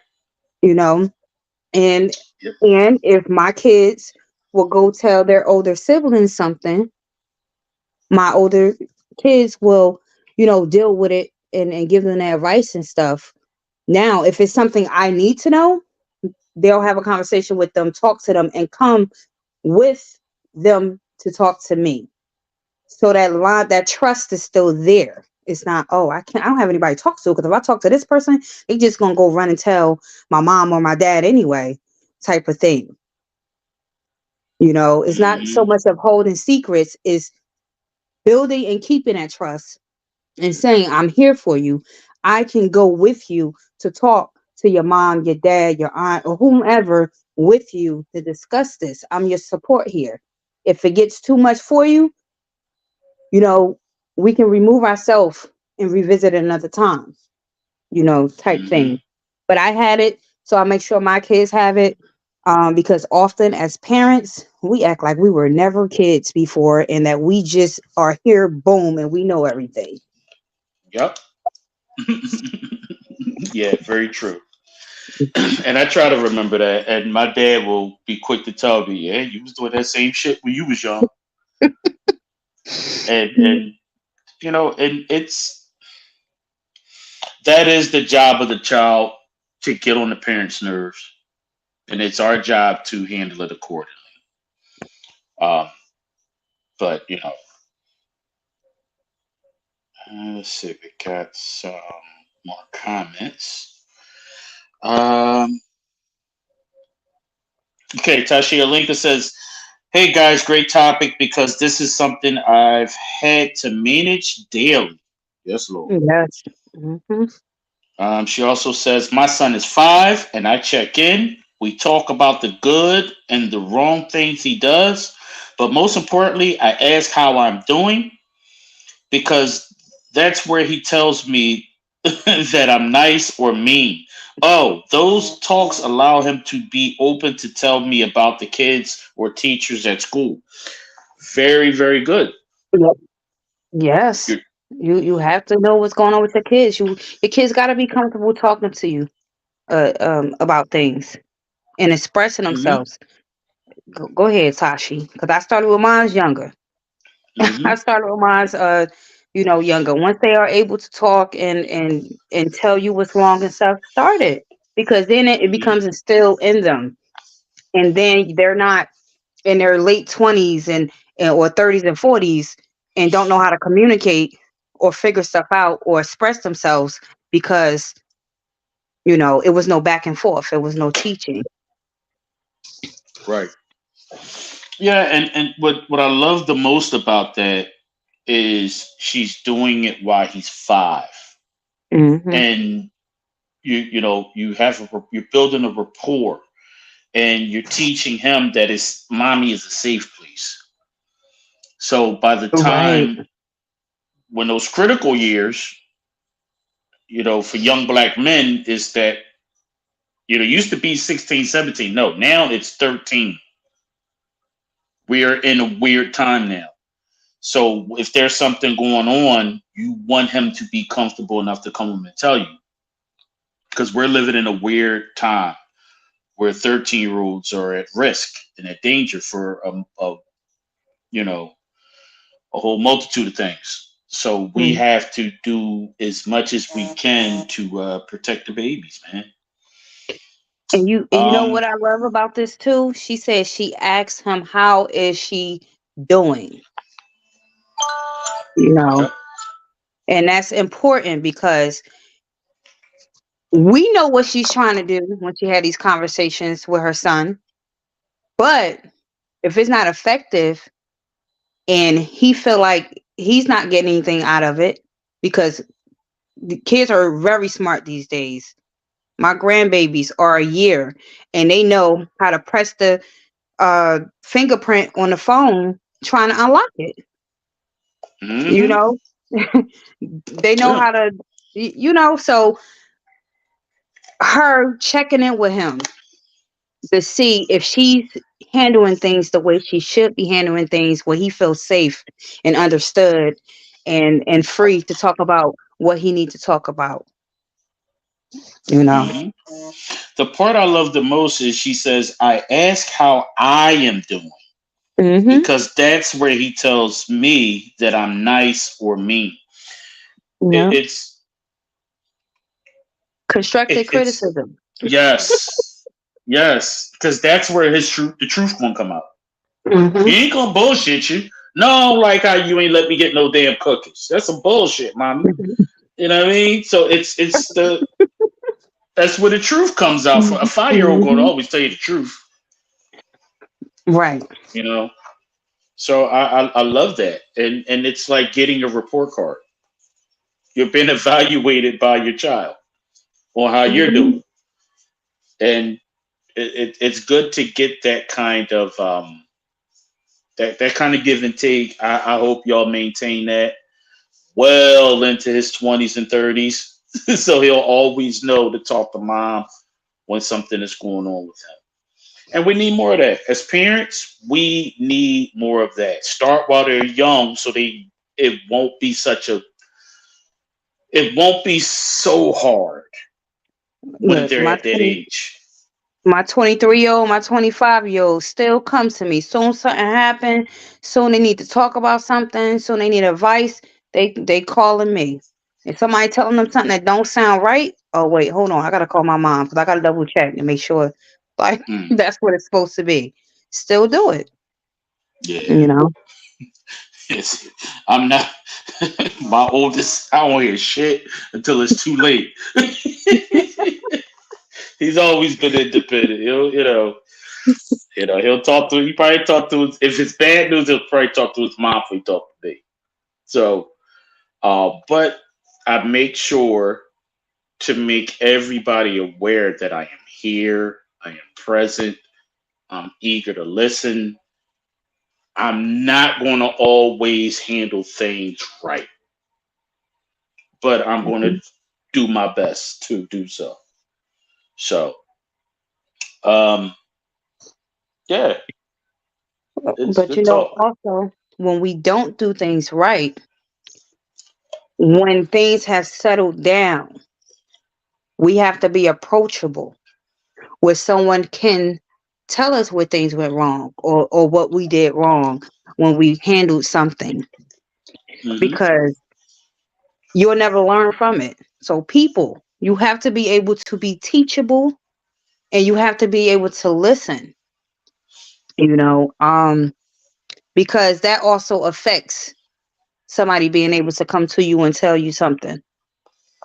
you know. And Yep. if my kids will go tell their older siblings something, my older kids will, deal with it and give them their advice and stuff. Now, if it's something I need to know, they'll have a conversation with them, talk to them, and come with them to talk to me. So that line, that trust is still there. It's not, oh, I don't have anybody to talk to, because if I talk to this person, they just gonna go run and tell my mom or my dad anyway, type of thing. It's not so Hmm. much of holding secrets, is building and keeping that trust and saying, I'm here for you. I can go with you to talk to your mom, your dad, your aunt, or whomever with you to discuss this. I'm your support here. If it gets too much for you, you know, we can remove ourselves and revisit it another time, type Hmm. thing. But I had it, so I make sure my kids have it. Because often as parents, we act like we were never kids before and that we just are here, boom, and we know everything. Yep. Yeah, very true. And I try to remember that. And my dad will be quick to tell me, "Yeah, you was doing that same shit when you was young." And and it's that is the job of the child, to get on the parents' nerves, and it's our job to handle it accordingly. Um, but let's see, we got some more comments. Um, okay, Tashia Linka says, "Hey guys, great topic because this is something I've had to manage daily." Yes, Lord. Yes. Hmm. She also says, "My son is 5, and I check in. We talk about the good and the wrong things he does, but most importantly, I ask how I'm doing, because that's where he tells me that I'm nice or mean. Oh, those talks allow him to be open to tell me about the kids or teachers at school." Very, very good. Yep. Yes. You're, You have to know what's going on with your kids. Your kids got to be comfortable talking to you about things and expressing hmm themselves. Go ahead, Tashi, because I started with mine's younger. I hmm started with mine's younger. Once they are able to talk and tell you what's wrong and stuff, start it, because then it hmm becomes instilled in them, and then they're not in their late 20s and or 30s and 40s and don't know how to communicate or figure stuff out or express themselves, because it was no back and forth, it was no teaching. Right. Yeah, and what I love the most about that is she's doing it while he's 5, Hmm. and you're building a rapport, and you're teaching him that his mommy is a safe place. So by the Right. time, when those critical years, for young black men, is that used to be 16, 17. No, now it's 13. We are in a weird time now. So if there's something going on, you want him to be comfortable enough to come home and tell you, because we're living in a weird time where 13-year-olds are at risk and at danger for you know a whole multitude of things. So we Mm. have to do as much as we can to protect the babies, man. And you know Um, what I love about this too? She said she asked him, how is she doing? You know, yep. and that's important, because we know what she's trying to do when she had these conversations with her son. But if it's not effective and he feel like he's not getting anything out of it, because the kids are very smart these days. My grandbabies are a year and they know how to press the fingerprint on the phone trying to unlock it. You Hmm. know, they know Yeah. how to, so her checking in with him to see if she's handling things the way she should be handling things, where he feels safe and understood and free to talk about what he needs to talk about, you know. Hmm. The part I love the most is she says, "I ask how I am doing," Mm-hmm. because that's where he tells me that I'm nice or mean. Yeah. It's Constructive it's criticism. yes, yes, because that's where the truth gonna come out. Mm-hmm. He ain't gonna bullshit you. No, like how you ain't let me get no damn cookies. That's some bullshit, mommy. You know what I mean? So it's the that's where the truth comes out. For a 5-year-old gonna Mm-hmm. always tell you the truth. Right. You know. So I love that, and it's like getting a report card. You've been evaluated by your child on how you're Mm-hmm. doing, and it's good to get that kind of that kind of give and take. I hope y'all maintain that well into his 20s and 30s, so he'll always know to talk to mom when something is going on with him. And we need more of that. As parents, we need more of that. Start while they're young so it won't be it won't be so hard when Look, they're at that age. my 23-year-old, my 25-year-old still comes to me. Soon something happen, soon they need to talk about something, soon they need advice, they calling me. If somebody telling them something that don't sound right, oh wait, hold on, I gotta call my mom because I gotta double check and make sure like Mm, that's what it's supposed to be. Still do it, yeah. you know. Yes. I'm not my oldest. I don't hear shit until it's too late. He's always been independent. He'll talk to. He probably talk to. If it's bad news, he'll probably talk to his mom before he talk to me. So, but I make sure to make everybody aware that I am here. I am present. I'm eager to listen. I'm not going to always handle things right, but I'm going to Mhm. do my best to do so. So, um, yeah, it's But good talk. also when we don't do things right, when things have settled down, we have to be approachable where someone can tell us where things went wrong or what we did wrong when we handled something, Hmm. because you'll never learn from it. So people, you have to be able to be teachable and you have to be able to listen, you know, because that also affects somebody being able to come to you and tell you something.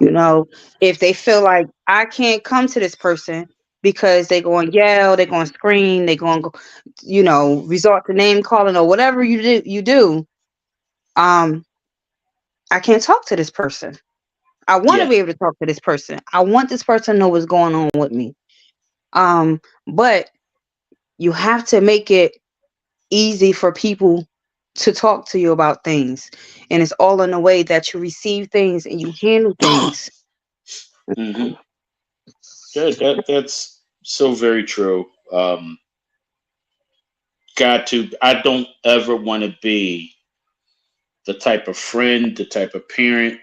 You know, if they feel like I can't come to this person because they're going to yell, they're going to scream, they're going to, resort to name calling or whatever you do, um, I can't talk to this person. I want to Yeah. be able to talk to this person. I want this person to know what's going on with me. But you have to make it easy for people to talk to you about things. And it's all in the way that you receive things and you handle things. Hmm. That's so very true. Got to. I don't ever want to be the type of friend, the type of parent,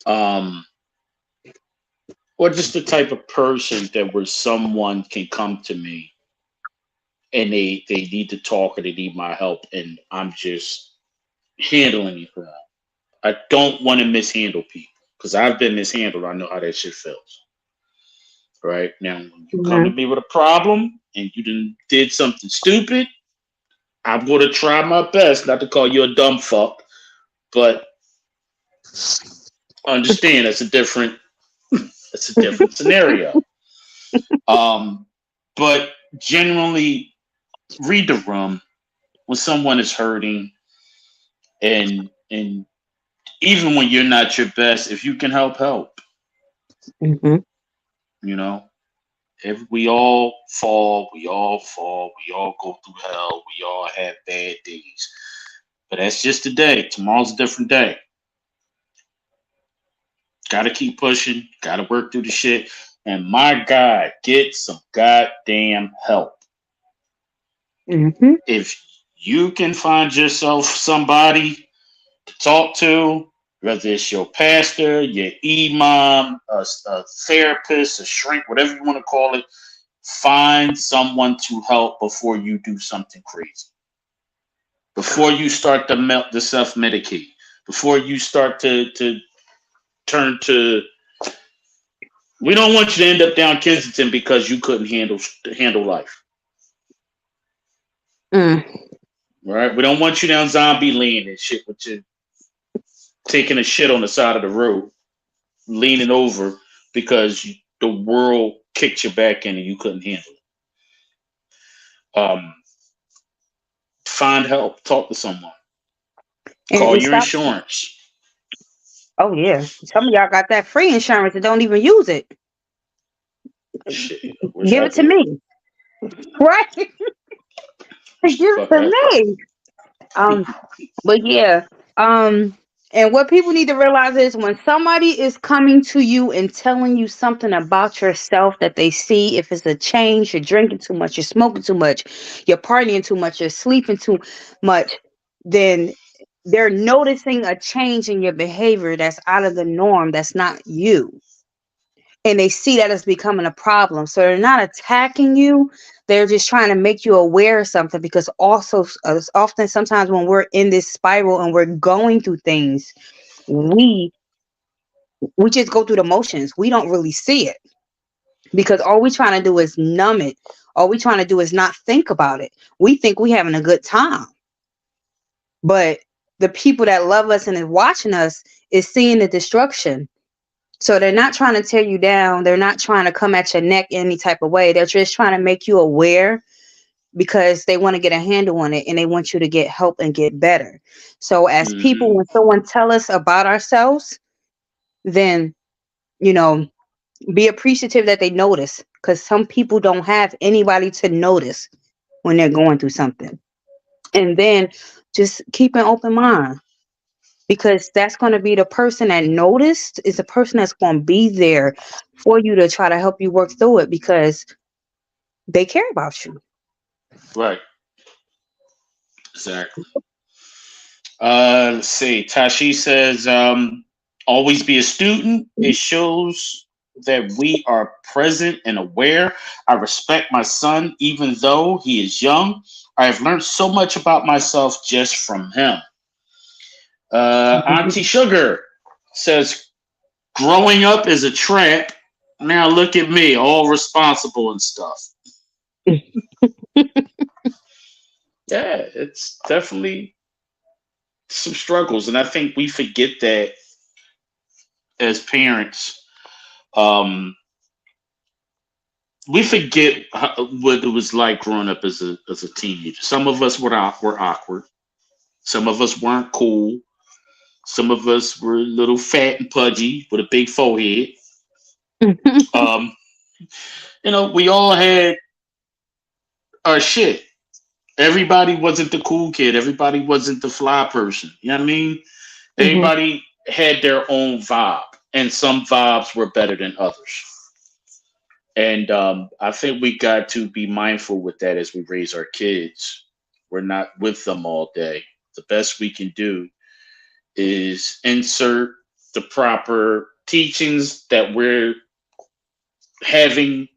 um, or just the type of person that where someone can come to me and they need to talk or they need my help, and I'm just handling it for them. I don't want to mishandle people because I've been mishandled. I know how that shit feels. Right now, when you come to Mhm. me with a problem and you did something stupid, I'm going to try my best not to call you a dumb fuck, but understand that's a different scenario. Um, but generally, read the room when someone is hurting, and even when you're not your best, if you can help. Mhm. You know, if we all fall, we all go through hell, we all have bad days. But that's just a day. Tomorrow's a different day. Got to keep pushing. Got to work through the shit. And my God, get some goddamn help. Mm-hmm. If you can find yourself somebody to talk to, whether it's your pastor, your imam, a therapist, a shrink, whatever you want to call it, find someone to help before you do something crazy. Before you start to self medicate. Before you start to turn to. We don't want you to end up down Kensington because you couldn't handle life. Mm. Right? We don't want you down zombie land and shit with you taking a shit on the side of the road, leaning over because the world kicked you back in and you couldn't handle it. Find help. Talk to someone. Call And your stop. insurance. Oh yeah, some of y'all got that free insurance and don't even use it. Shit, I wish Give I it to did. me, right? Give it Fuck to that. me. Um, but yeah, and what people need to realize is when somebody is coming to you and telling you something about yourself that they see, if it's a change, you're drinking too much, you're smoking too much, you're partying too much, you're sleeping too much, then they're noticing a change in your behavior that's out of the norm, that's not you. And they see that as becoming a problem. So they're not attacking you. They're just trying to make you aware of something because also often sometimes when we're in this spiral and we're going through things, we we just go through the motions. We don't really see it because all we're trying to do is numb it. All we're trying to do is not think about it. We think we're having a good time. But the people that love us and is watching us is seeing the destruction. So they're not trying to tear you down. They're not trying to come at your neck any type of way. They're just trying to make you aware because they want to get a handle on it and they want you to get help and get better. So as people, Mm-hmm. when someone tell us about ourselves, then, you know, be appreciative that they notice because some people don't have anybody to notice when they're going through something. And then just keep an open mind because that's going to be the person that noticed is the person that's going to be there for you to try to help you work through it because they care about you. Right. Exactly. Let's see. Tashi says, always be a student. It shows that we are present and aware. I respect my son, even though he is young. I have learned so much about myself just from him. Auntie Sugar says, growing up is a trap. Now look at me, all responsible and stuff. Yeah, it's definitely some struggles. And I think we forget that as parents. Um, we forget what it was like growing up as a teenager. Some of us were awkward. Some of us weren't cool. Some of us were a little fat and pudgy with a big forehead. Um, we all had our shit. Everybody wasn't the cool kid. Everybody wasn't the fly person. You know what I mean? Mhm. Everybody had their own vibe, and some vibes were better than others. And I think we got to be mindful with that as we raise our kids. We're not with them all day. The best we can do is insert the proper teachings that we're having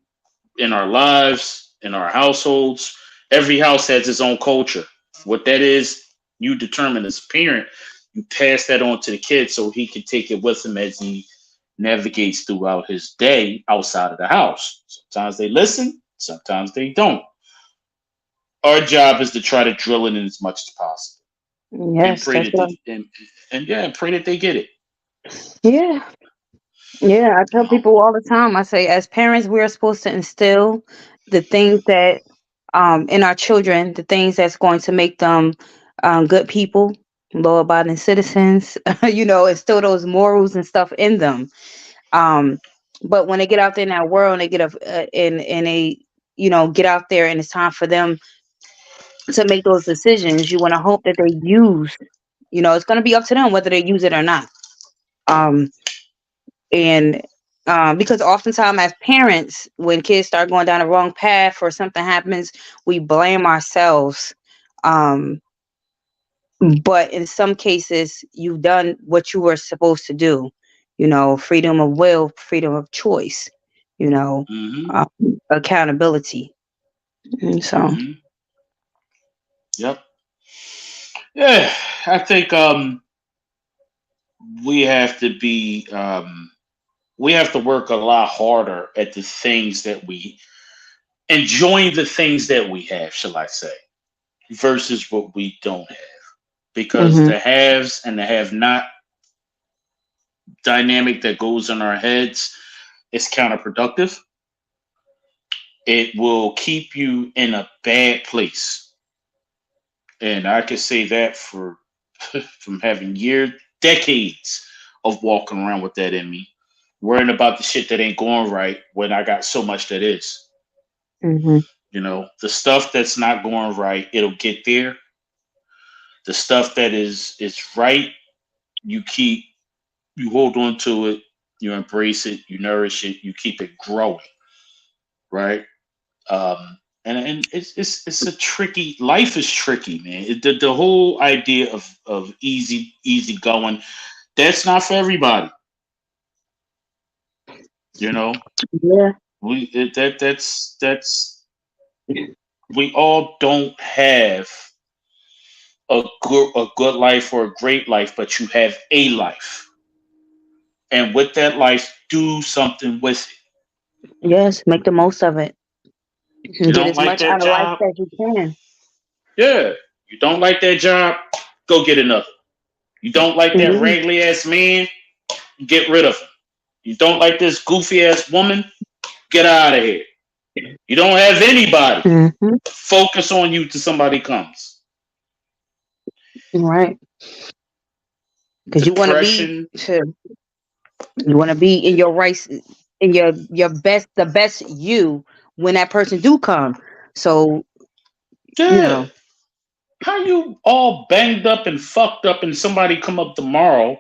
in our lives, in our households. Every house has its own culture. What that is, you determine as a parent. You pass that on to the kid so he can take it with him as he navigates throughout his day outside of the house. Sometimes they listen, sometimes they don't. Our job is to try to drill it in as much as possible and Yes, pray that's that right. and yeah, pray that they get it. Yeah. Yeah, I tell people all the time. I say, as parents, we're supposed to instill the things that in our children, the things that's going to make them good people, law-abiding citizens. Instill those morals and stuff in them. Um, but when they get out there in that world, and they get up and they, get out there, and it's time for them to make those decisions. You want to hope that they use. It's going to be up to them whether they use it or not. Um, and Because oftentimes as parents, when kids start going down the wrong path or something happens, we blame ourselves. Um, but in some cases, you've done what you were supposed to do. Freedom of will, freedom of choice. You know, Mm-hmm. um, accountability. And so, Mm-hmm. Yep. Yeah, I think we have to be we have to work a lot harder at the things that we enjoying the things that we have, shall I say, versus what we don't have. Because hmm the haves and the have not dynamic that goes in our heads is counterproductive. It will keep you in a bad place. And I could say that for from having years, decades of walking around with that in me, worrying about the shit that ain't going right when I got so much that is. hmm The stuff that's not going right, it'll get there. The stuff that is right, you keep you hold on to it, you embrace it, you nourish it, you keep it growing, right? And it's a tricky life is tricky, man. The whole idea of easy going, that's not for everybody. You know, yeah, we it, that's we all don't have a good life or a great life, but you have a life, and with that life, do something with it. yes, make the most of it You and get don't as like much that out of life job? as you can. Yeah. You don't like that job? Go get another. You don't like that Yeah. raggedy ass man? Get rid of him. You don't like this goofy ass woman? Get out of here. You don't have anybody. hmm Focus on you till somebody comes. Right. Because Depression. you want to be in your rights, in your best, the best you when that person do come. So you Yeah. know, How you all banged up and fucked up and somebody come up tomorrow?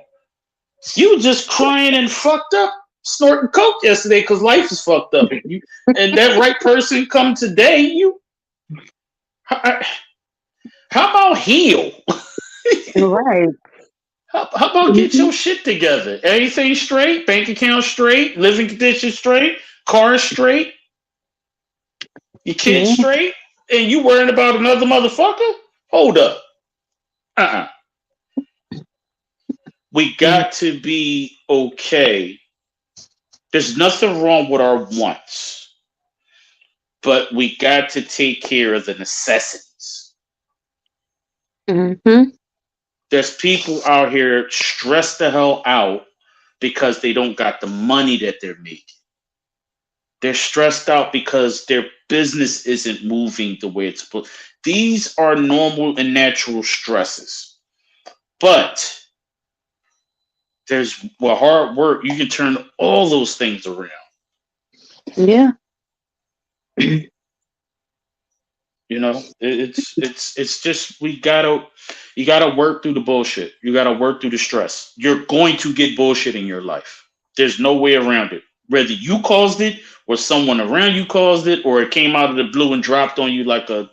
You just crying and fucked up, snorting coke yesterday because life is fucked up. And that right person come today. How, how about heal? right. How about get hmm your shit together? Everything straight, bank account straight, living conditions straight, car straight, your kids Yeah. straight, and you worrying about another motherfucker? Hold up. Uh-uh. We got to be okay. There's nothing wrong with our wants, but we got to take care of the necessities. Mm-hmm. There's people out here stressed the hell out because they don't got the money that they're making. They're stressed out because their business isn't moving the way it's supposed. These are normal and natural stresses. But with hard work, you can turn all those things around. Yeah. It's just you gotta work through the bullshit. You gotta work through the stress. You're going to get bullshit in your life. There's no way around it. Whether you caused it or someone around you caused it or it came out of the blue and dropped on you like a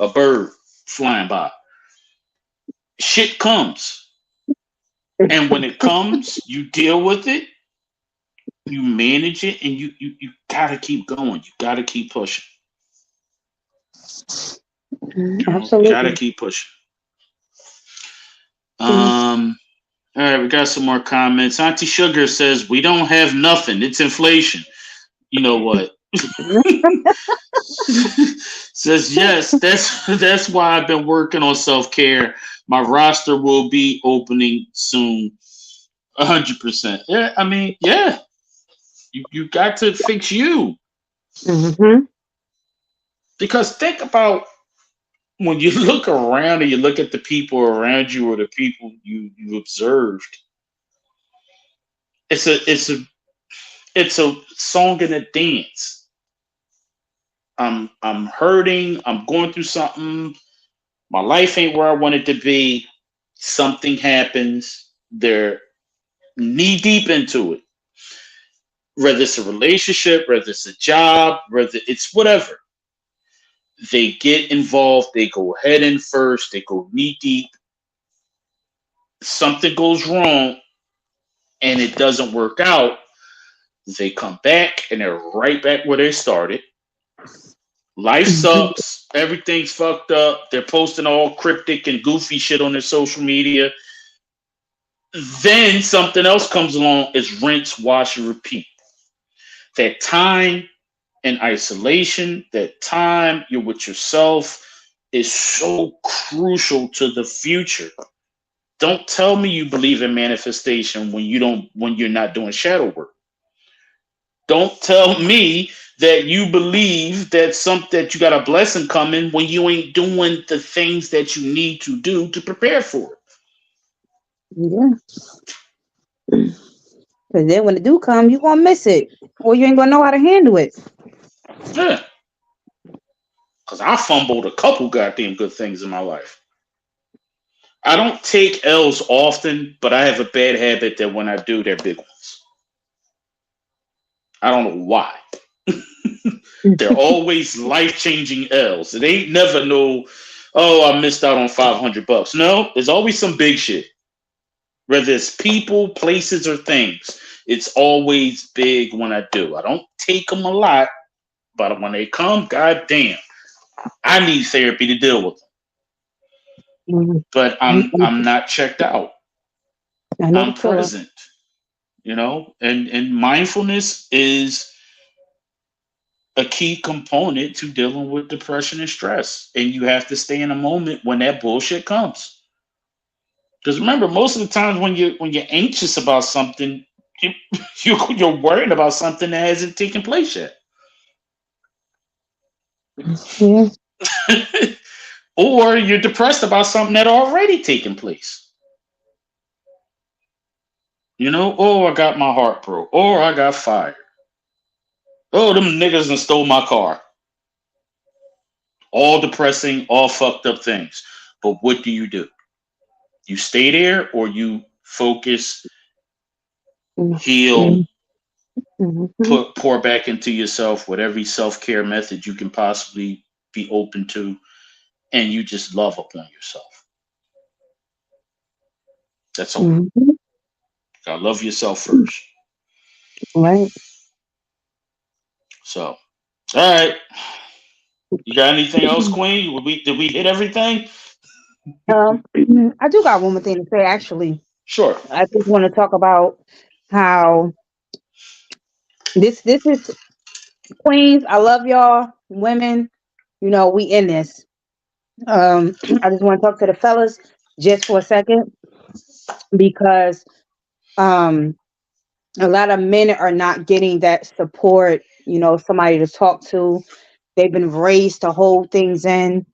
bird flying by. Shit comes. And when it comes, you deal with it, you manage it, and you gotta keep going. You gotta keep pushing. Gotta Absolutely. keep pushing. Yes. All right, we got some more comments. Auntie Sugar says we don't have nothing. It's inflation. You know what? Says yes. That's why I've been working on self care. My roster will be opening soon. 100%. Yeah, I mean, yeah. You got to fix you Mm-hmm. because think about when you look around and you look at the people around you or the people you observed. It's a song and a dance. I'm hurting. I'm going through something. My life ain't where I want it to be. Something happens. They're knee deep into it. whether it's a relationship, whether it's a job, whether it's whatever. They get involved, they go head in first, they go knee deep. Something goes wrong and it doesn't work out. They come back and they're right back where they started. Life sucks. Everything's fucked up. They're posting all cryptic and goofy shit on their social media. Then something else comes along, is rinse, wash, and repeat. That time in isolation, that time you're with yourself is so crucial to the future. Don't tell me you believe in manifestation when you're not doing shadow work. Don't tell me that you believe that you got a blessing coming when you ain't doing the things that you need to do to prepare for it. Yeah. Because then when it do come, you gonna miss it, or you ain't gonna know how to handle it. Yeah. Because I fumbled a couple goddamn good things in my life. I don't take L's often, but I have a bad habit that when I do, they're big ones. I don't know why. They're always life changing L's. It ain't never no, oh, I missed out on $500. No, there's always some big shit. Whether it's people, places, or things, it's always big when I do. I don't take them a lot, but when they come, goddamn, I need therapy to deal with them. But I'm not checked out. I know the I'm feeling. present. And mindfulness is a key component to dealing with depression and stress. And you have to stay in a moment when that bullshit comes. Because remember, most of the times when you're anxious about something, you're worried about something that hasn't taken place yet. Yeah. Or you're depressed about something that already taken place. Oh, I got my heart broke. Or I got fired. Oh, them niggas done stole my car. All depressing, all fucked up things. But what do? You stay there, or you focus, heal, pour back into yourself with every self-care method you can possibly be open to, and you just love upon yourself. That's all. Gotta love yourself first. Right. So, all right. You got anything else, Queen? Did we hit everything? I do got one more thing to say, actually. Sure. I just want to talk about how this is Queens. I love y'all, women. We in this. I just want to talk to the fellas just for a second, because um a lot of men are not getting that support, somebody to talk to. They've been raised to hold things in.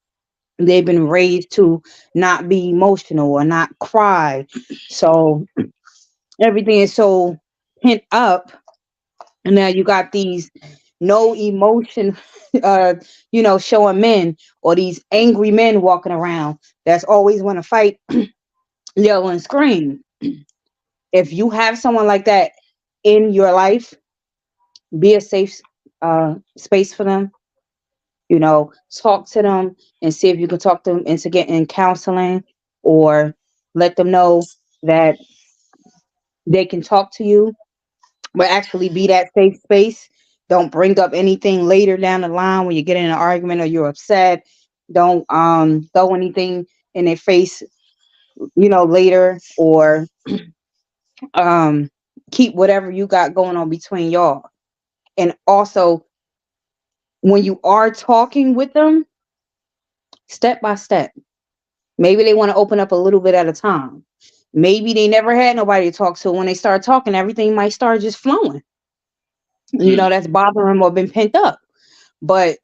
They've been raised to not be emotional or not cry. So everything is so pent up. And now you got these no emotion, showing men, or these angry men walking around that's always want to fight, yell, and scream. If you have someone like that in your life, be a safe space for them. Talk to them and see if you can talk them into getting counseling, or let them know that they can talk to you, but actually be that safe space. Don't bring up anything later down the line when you get in an argument or you're upset. Don't throw anything in their face, later, or keep whatever you got going on between y'all. And also, when you are talking with them, step by step. Maybe they want to open up a little bit at a time. Maybe they never had nobody to talk to. When they start talking, everything might start just flowing. That's bothering them or been pent up. But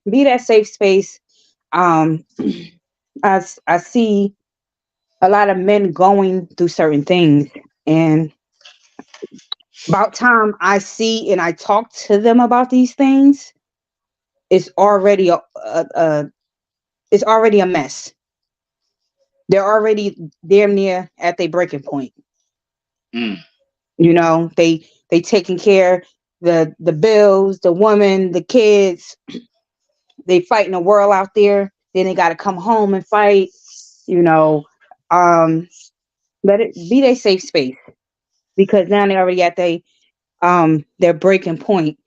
be that safe space. I see a lot of men going through certain things, and about time I see and I talk to them about these things, it's already it's already a mess. They're already damn near at their breaking point. Mm. They taking care. the bills, the woman, the kids. They fighting the world out there. Then they got to come home and fight. You know, um, let it be their safe space, because now they already at their breaking point.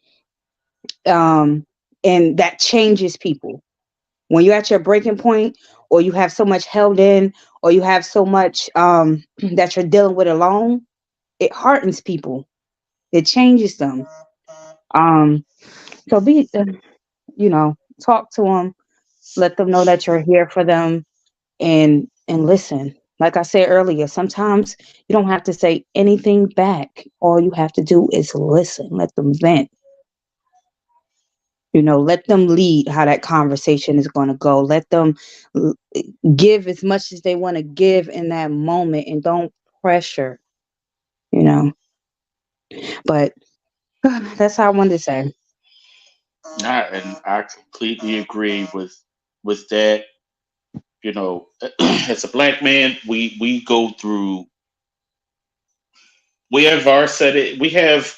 And that changes people. When you're at your breaking point, or you have so much held in, or you have so much that you're dealing with alone, it hardens people. It changes them. Um, so talk to them, let them know that you're here for them, and listen. Like I said earlier, sometimes you don't have to say anything back. All you have to do is listen. Let them vent. Let them lead how that conversation is going to go. Let them l- give as much as they want to give in that moment, and don't pressure, you know. But that's how I wanted to say. And I completely agree with that. You know, as a black man, we go through. We have our set. We have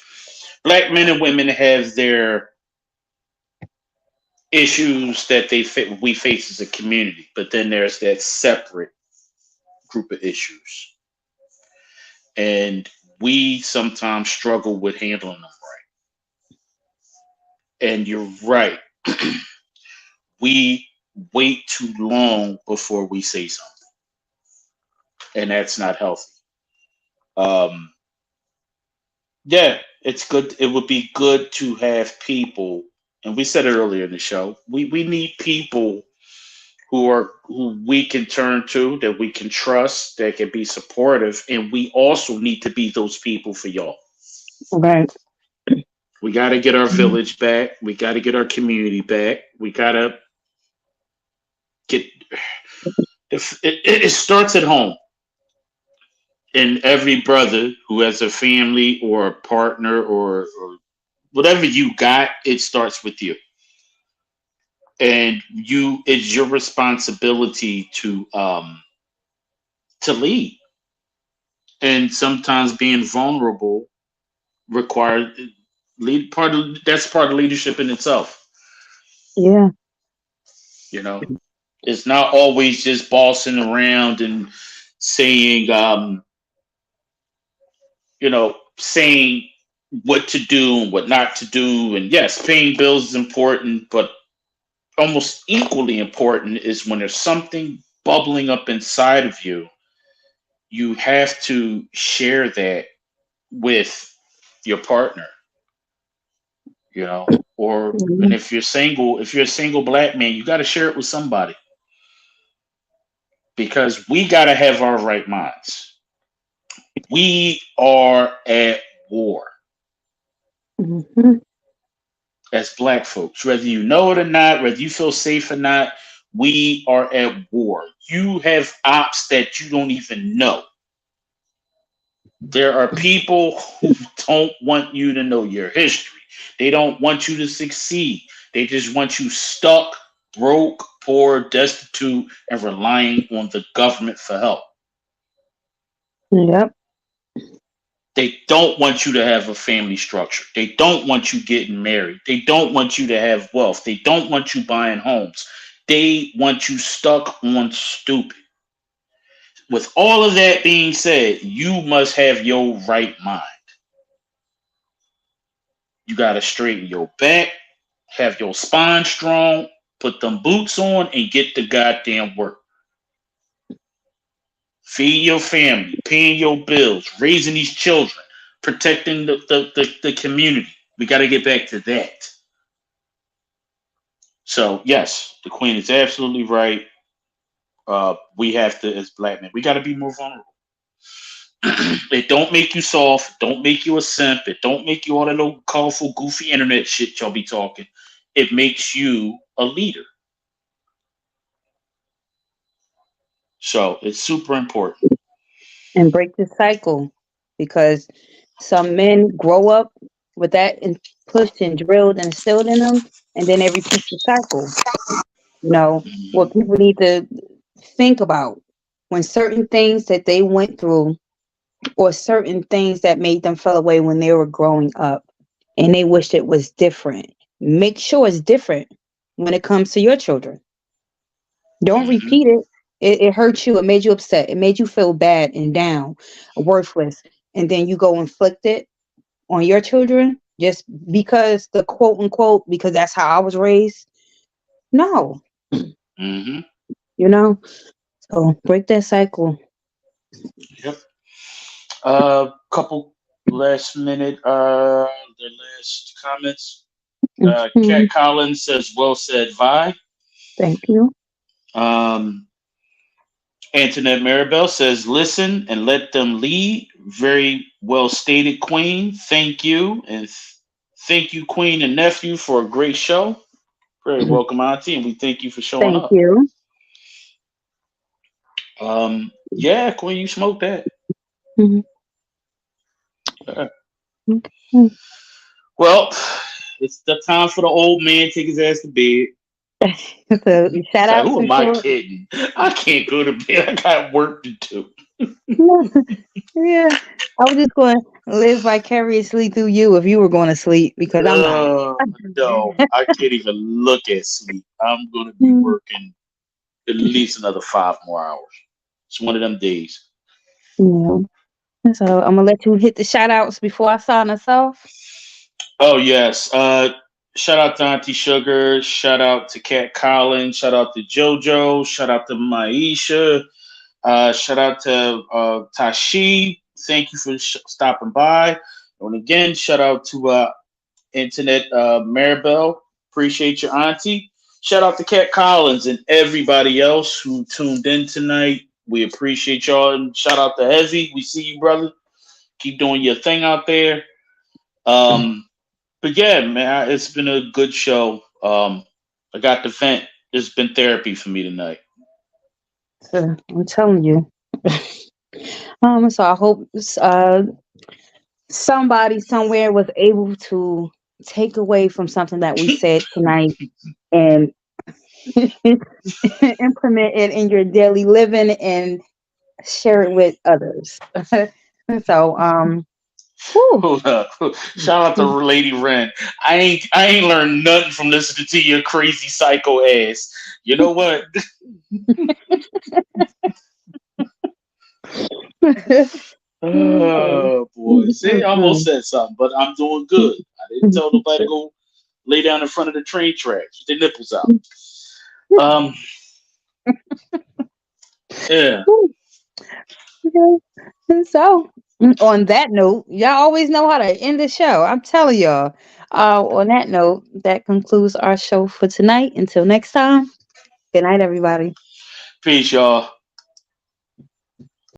black men and women have their issues that we face as a community, but then there's that separate group of issues, and we sometimes struggle with handling them right. And you're right, we wait too long before we say something, and that's not healthy. Um, yeah, it's good. It would be good to have people, and we said it earlier in the show. We need people who we can turn to, that we can trust, that can be supportive, and we also need to be those people for y'all. Right. We got to get our village back. We got to get our community back. We got to get. It starts at home, and every brother who has a family or a partner or whatever you got, it starts with you, and it's your responsibility to lead, and sometimes being vulnerable required lead part of that's part of leadership in itself. Yeah. You know, it's not always just bossing around and saying saying what to do and what not to do. And yes, paying bills is important, but almost equally important is when there's something bubbling up inside of you, you have to share that with your partner, or and Mhm. if you're a single black man, you got to share it with somebody, because we got to have our right minds. We are at war Mhm. as black folks, whether you know it or not, whether you feel safe or not. We are at war. You have ops that you don't even know. There are people who don't want you to know your history. They don't want you to succeed. They just want you stuck, broke, poor, destitute, and relying on the government for help. Yep. They don't want you to have a family structure. They don't want you getting married. They don't want you to have wealth. They don't want you buying homes. They want you stuck on stupid. With all of that being said, you must have your right mind. You got to straighten your back, have your spine strong, put them boots on, and get the goddamn work. Feed your family, paying your bills, raising these children, protecting the community. We got to get back to that. So, yes, the queen is absolutely right. We have to, as black men, we got to be more vulnerable. It don't make you soft. Don't make you a simp. It don't make you all that little colorful, goofy internet shit y'all be talking. It makes you a leader. So it's super important. And break the cycle, because some men grow up with that and pushed and drilled and instilled in them, and then they repeat the cycle. What people need to think about, when certain things that they went through, or certain things that made them feel away when they were growing up. and they wish it was different. Make sure it's different when it comes to your children. Don't Hmm. repeat it. It hurt you. It made you upset. It made you feel bad and down, worthless. And then you go inflict it on your children just because the quote unquote, because that's how I was raised. No, Hmm. you know? So break that cycle. Yep. Couple last minute, the last comments. Mhm. Cat Collins says, "Well said, Vi." Thank you. Um, Antoinette Maribel says, "Listen and let them lead." Very well stated, Queen. Thank you, and thank you, Queen and nephew, for a great show. Very welcome, Auntie, and we thank you for showing Thank up. you. Yeah, Queen, you smoked that. Mhm. Yeah. Mhm. Well, it's the time for the old man to take his ass to bed. So shout It's like, outs who am I before. kidding? I can't go to bed. I got work to do. Yeah, I was just going to live vicariously through you if you were going to sleep because I'm not. No, I can't even look at sleep. I'm going to be working at least another 5 more hours. It's one of them days. Yeah. So I'm gonna let you hit the shout outs before I sign us off. Oh, yes. Shout out to Auntie Sugar. Shout out to Cat Collins. Shout out to JoJo. Shout out to Maisha. Shout out to Tashi. Thank you for stopping by. And again, shout out to Internet Maribel. Appreciate your auntie. Shout out to Cat Collins and everybody else who tuned in tonight. We appreciate y'all. And shout out to Hezzy. We see you, brother. Keep doing your thing out there. Um, but yeah, man, it's been a good show. I got the vent. It's been therapy for me tonight. So, I'm telling you. So I hope somebody somewhere was able to take away from something that we said tonight and implement it in your daily living and share it with others. So whew. Hold up. Shout out to Lady Ren. I ain't learned nothing from listening to your crazy psycho ass. You know what? Oh boy. See, I almost said something, but I'm doing good. I didn't tell nobody to go lay down in front of the train tracks with their nipples out. Um yeah. So, on that note, y'all always know how to end the show. I'm telling y'all. On that note, that concludes our show for tonight. Until next time, good night, everybody. Peace, y'all.